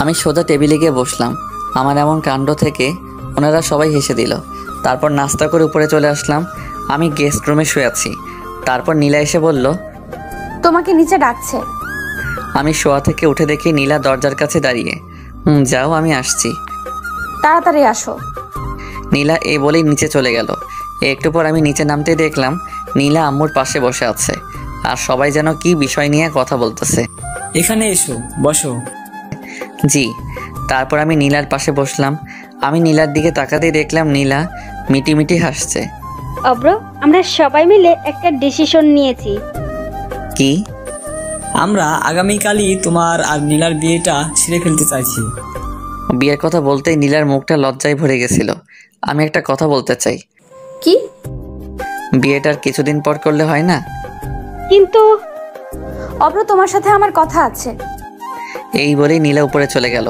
A: আমি সোজা টেবিলে গিয়ে বসলাম। আমার এমন কাণ্ড থেকে ওনারা সবাই হেসে দিল। তারপর নাস্তা করে উপরে চলে আসলাম। আমি গেস্ট রুমে শুয়ে আছি। তারপর নীলা এসে বলল,
B: তোমাকে নিচে ডাকছে।
A: আমি শোয়া থেকে উঠে দেখি নীলা দরজার কাছে দাঁড়িয়ে। যাও, আমি আসছি।
B: তাড়াতাড়ি আসো।
A: নীলা এই বলেই নিচে চলে গেল। একটু পর আমি নিচে নামতে দেখলাম নীলা আম্মুর পাশে বসে আছে আর সবাই যেন কি বিষয় নিয়ে কথা বলতেছে।
F: এখানে এসো, বসো।
A: জি। তারপর আমি নীলার পাশে বসলাম আমি নীলার দিকে তাকাতেই দেখলাম নীলা মিটিমিটি হাসছে।
D: অব্র, আমরা সবাই মিলে একটা ডিসিশন নিয়েছি।
A: কি?
F: আমরা আগামীকালই তোমার আর নীলার বিয়েটা সেরে ফেলতে চাইছি।
A: বিয়ের কথা বলতেই নীলার মুখটা লজ্জায় ভরে গেছিল। আমি একটা কথা বলতে চাই।
E: কি?
A: বিয়েটার কিছুদিন পর করলে হয় না?
D: কিন্তু
B: অব্র, তোমার সাথে আমার কথা আছে।
A: এই বলেই নীলা উপরে চলে গেল,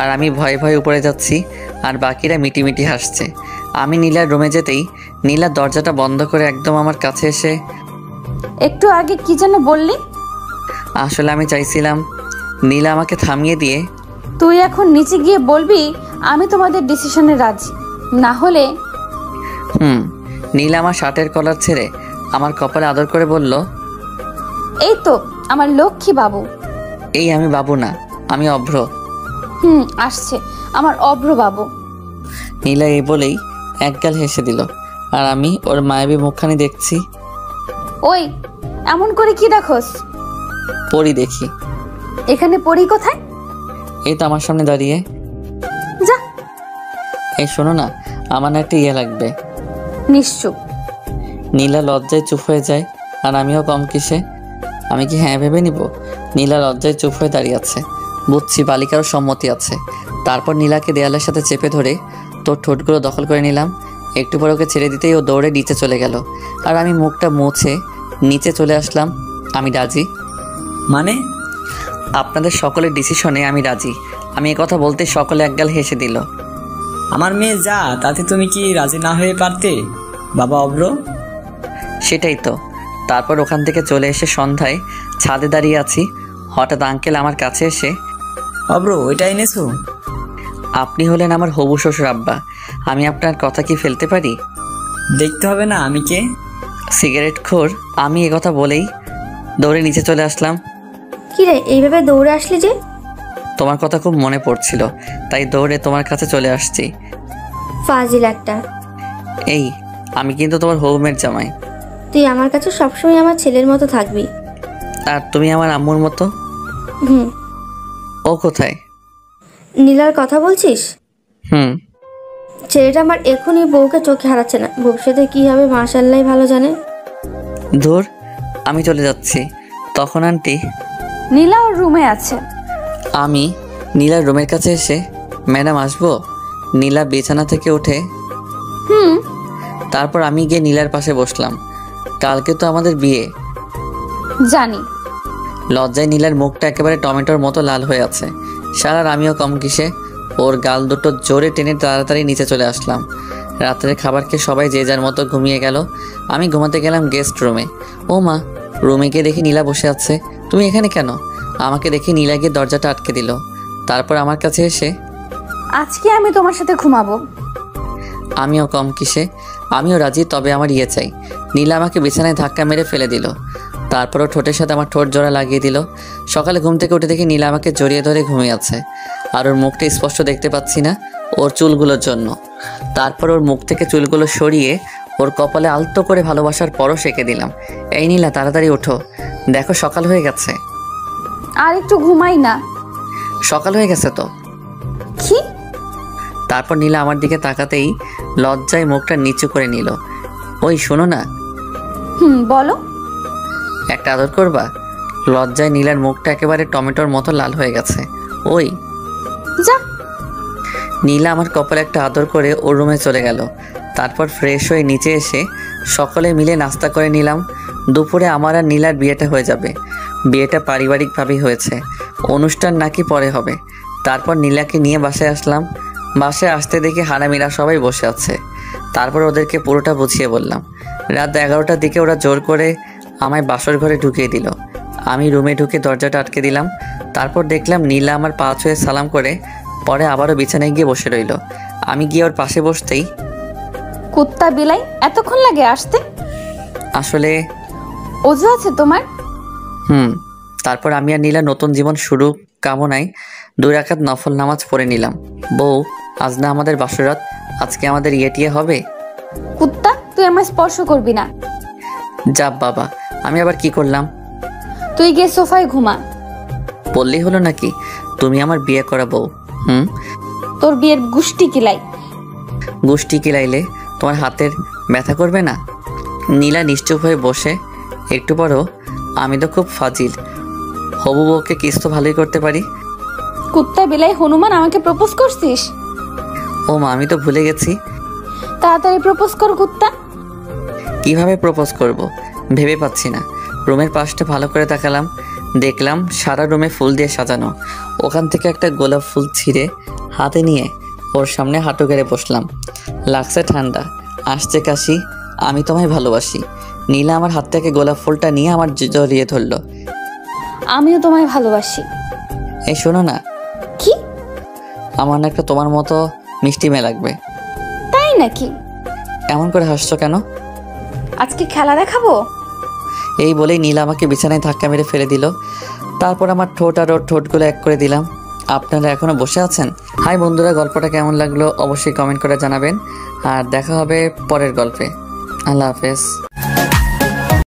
A: আর আমি ভয়ে ভয়ে উপরে যাচ্ছি, আর বাকিরা মিটিমিটি হাসছে। আমি নীলার রুমে যেতেই নীলা দরজাটা বন্ধ করে একদম আমার কাছে এসে,
B: একটু আগে কি যেন বললি?
A: আসলে আমি চাইছিলাম নীলা আমাকে থামিয়ে দিয়ে,
B: তুই এখন নিচে গিয়ে বলবি আমি তোমাদের ডিসিশনে রাজি, না হলে।
A: নীলা আমার শার্টের কলার ছেড়ে আমার কপালে আদর করে বলল,
B: এই তো আমার লক্ষ্মী বাবু।
A: এই আমি বাবু না, আমি অভ্র।
B: আসছে আমার অভ্র বাবু।
A: নীলা এই বলেই একগাল হেসে দিল, আর আমি ওর মায়াবী মুখখানি দেখছি।
B: ওই এমন করে কি দেখোস?
A: পরি দেখি।
B: এখানে পরি কোথায়?
A: এই তো আমার সামনে দাঁড়িয়ে।
B: যা।
A: এই শোনো না, আমার না একটা ইয়ে লাগবে।
B: নিশ্চুপ।
A: নীলা লজ্জায় চুপ হয়ে যায়, আর আমিও কম কিসে। আমি কি হ্যাঁ ভেবে নিব? নীলা লজ্জায় চুপ হয়ে দাঁড়িয়ে আছে। বুঝছি বালিকারও সম্মতি আছে। তারপর নীলাকে দেয়ালের সাথে চেপে ধরে তোর ঠোঁটগুলো দখল করে নিলাম। একটু পরে ওকে ছেড়ে দিতেই ও দৌড়ে নিচে চলে গেল, আর আমি মুখটা মুছে নিচে চলে আসলাম। আমি রাজি।
F: মানে?
A: আপনাদের সকলের ডিসিশনে আমি রাজি। আমি কথা বলতে সকলে একগাল হেসে দিল।
F: আমার মেয়ে যা, তাতে তুমি কি রাজি না হয়ে পারতে বাবা অব্র?
A: সেটাই তো। তারপর ওখান থেকে চলে এসে সন্ধ্যায় ছাদে দাঁড়িয়ে আছি। হঠাৎ আঙ্কেল আমার কাছে এসে,
F: অব্র এটা এনেছো?
A: আপনি হলেন আমার হবু শ্বশুর আব্বা, আমি আপনার কথা কি ফেলতে পারি?
F: দেখতে হবে না আমি কে।
A: সিগারেট খোর। আমি কথা বলেই দৌড়ে নিচে চলে আসলাম।
E: কিরে, এইভাবে দৌড়ে আসলি যে?
A: তোমার কথা খুব মনে পড়ছিল, তাই দৌড়ে তোমার কাছে চলে আসছি।
E: ফাজিল একটা।
A: এই, আমি কিন্তু তোমার হবুমের জামাই।
E: তুই আমার কাছে সবসময় আমার ছেলের মতো থাকবি।
A: আর তুমি আমার আম্মুর মতো। ও কোথায়?
E: নীলার কথা বলছিস? ছেলেটা আমার এখনই বউকে চোখে হারাচ্ছে না, ভবিষ্যতে কি হবে মাশাআল্লাহ ভালো জানে।
A: ধুর, আমি চলে যাচ্ছি। তখন আন্টি,
B: নীলা ওর রুমে আছে।
A: আমি নীলার রুমের কাছে এসে, ম্যাডাম আসবো? নীলা বিছানা থেকে উঠে, তারপর আমি গিয়ে নীলার পাশে বসলাম। কালকে তো আমাদের বিয়ে।
B: জানি।
A: লজ্জায় নীলার মুখটা একেবারে টমেটোর মতো লাল হয়ে আছে। সারার আমিও কম কিসে। ওর গাল দুটো জোরে টেনে তাড়াতাড়ি নিচে চলে আসলাম। রাত্রের খাবার খেয়ে সবাই যে যার মতো ঘুমিয়ে গেল। আমি ঘুমাতে গেলাম গেস্ট রুমে। ও মা, রুমে গিয়ে দেখি নীলা বসে আছে। তুমি এখানে কেন? আমাকে দেখে নীলা গিয়ে দরজাটা আটকে দিল। তারপর আমার কাছে এসে,
B: আজকে আমি তোমার সাথে ঘুমাবো।
A: আমিও কম কিসে, আমিও রাজি, তবে আমার ইয়ে চাই। নীলা আমাকে বিছানায় ধাক্কা মেরে ফেলে দিল। তারপরও ঠোঁটের সাথে আমার ঠোঁট জোড়া লাগিয়ে দিল। সকালে ঘুম থেকে উঠে দেখি নীলা আমাকে জড়িয়ে ধরে ঘুমিয়ে আছে, আর ওর মুখটা স্পষ্ট দেখতে পাচ্ছি না ওর চুলগুলোর জন্য। তারপর ওর মুখ থেকে চুলগুলো সরিয়ে ওর কপালে আলতো করে ভালোবাসার পরশ এঁকে দিলাম। এই নীলা, তাড়াতাড়ি ওঠো, দেখো সকাল হয়ে গেছে।
B: আর একটু ঘুমাই না।
A: সকাল হয়ে গেছে তো।
B: কি?
A: তারপর নীলা আমার দিকে তাকাতেই লজ্জায় মুখটা নিচু করে নিল। ওই শোনো না।
B: বলো।
A: একটা আদর করবা? লজ্জায় নীলার মুখটা একেবারে টমেটোর মতো লাল হয়ে গেছে। ওই
B: যা।
A: নীলা আমার কপালে একটা আদর করে ওর রুমে চলে গেল। তারপর ফ্রেশ হয়ে নিচে এসে সকলে মিলে নাস্তা করে নিলাম। দুপুরে আমার আর নীলার বিয়েটা হয়ে যাবে। বিয়েটা পারিবারিকভাবেই হয়েছে, অনুষ্ঠান নাকি পরে হবে। তারপর নীলাকে নিয়ে বাসায় আসলাম। বাসায় আসতে দেখি হারামিরা সবাই বসে আছে। তারপর ওদেরকে পুরোটা বুঝিয়ে বললাম। রাত 11টার দিকে ওরা জোর করে আমায় বাসর ঘরে ঢুকিয়ে দিল। আমি রুমে ঢুকে দরজাটা আটকে দিলাম। তারপর দেখলাম নীলা আমার পা ছুঁয়ে সালাম করে পরে আবারও বিছানায় গিয়ে বসে রইল। আমি গিয়ে ওর পাশে বসতেই,
B: কুত্তা বিলাই, এতক্ষণ লাগে আসতে?
A: আসলে
B: ওযু আছে তোমার?
A: তারপর আমি আর নীলা নতুন জীবন শুরু কামনায় 2 রাকাত নফল নামাজ পড়ে নিলাম। বউ, আজ না আমাদের বাসরাত, আজকে আমাদের ইয়েটিয়ে হবে।
B: কুত্তা, তুই আমায় স্পর্শ করবি না।
A: যা বাবা, আমি আবার কি করলাম?
B: তুই গিয়ে সোফায় ঘুমা।
A: বললেই হলো নাকি তুমি আমার বিয়ে করা বউ?
B: তোর বিয়ের গুষ্টি কিলাই।
A: গোষ্ঠী কিলাইলে তোমার হাতের ব্যথা করবে না? নীলা নিশ্চুপ হয়ে বসে। একটু পরও আমি তো খুব ফাজিল, হবু বউকে কিস তো ভালোই করতে পারি।
B: কুত্তা বিলাই হনুমান আমাকে প্রপোজ করছিস?
A: ও মা, আমি তো ভুলে গেছি।
B: তাড়াতাড়ি প্রপোজ কর কুত্তা।
A: কিভাবে প্রপোজ করব ভেবে পাচ্ছি না। রুমের পাশটা ভালো করে তাকালাম, দেখলাম সারা রুমে ফুল দিয়ে সাজানো। ওখান থেকে একটা গোলাপ ফুল ছিঁড়ে হাতে নিয়ে ওর সামনে হাঁটু গেড়ে বসলাম। লাগছে ঠান্ডা, আসছে কাশি, আমি তোমায় ভালোবাসি। নীলা আমার হাত থেকে গোলাপ ফুলটা নিয়ে আমার জড়িয়ে ধরলো।
B: আমিও তোমায় ভালোবাসি।
A: এই শোনো না,
B: কি?
A: আমার না একটা তোমার মতো মিষ্টি মেয়ে লাগবে।
B: তাই নাকি?
A: এমন করে হাসছো কেন?
B: আজকে খেলা দেখাবো।
A: এই বলেই নীলা আমাকে বিছানায় ধাক্কা মেরে ফেলে দিল। তারপর আমার ঠোঁট আর ওর ঠোঁটগুলো এক করে দিলাম। আপনারা এখনো বসে আছেন? হাই বন্ধুরা, গল্পটা কেমন লাগলো অবশ্যই কমেন্ট করে জানাবেন। আর দেখা হবে পরের গল্পে। আল্লাহ হাফেজ।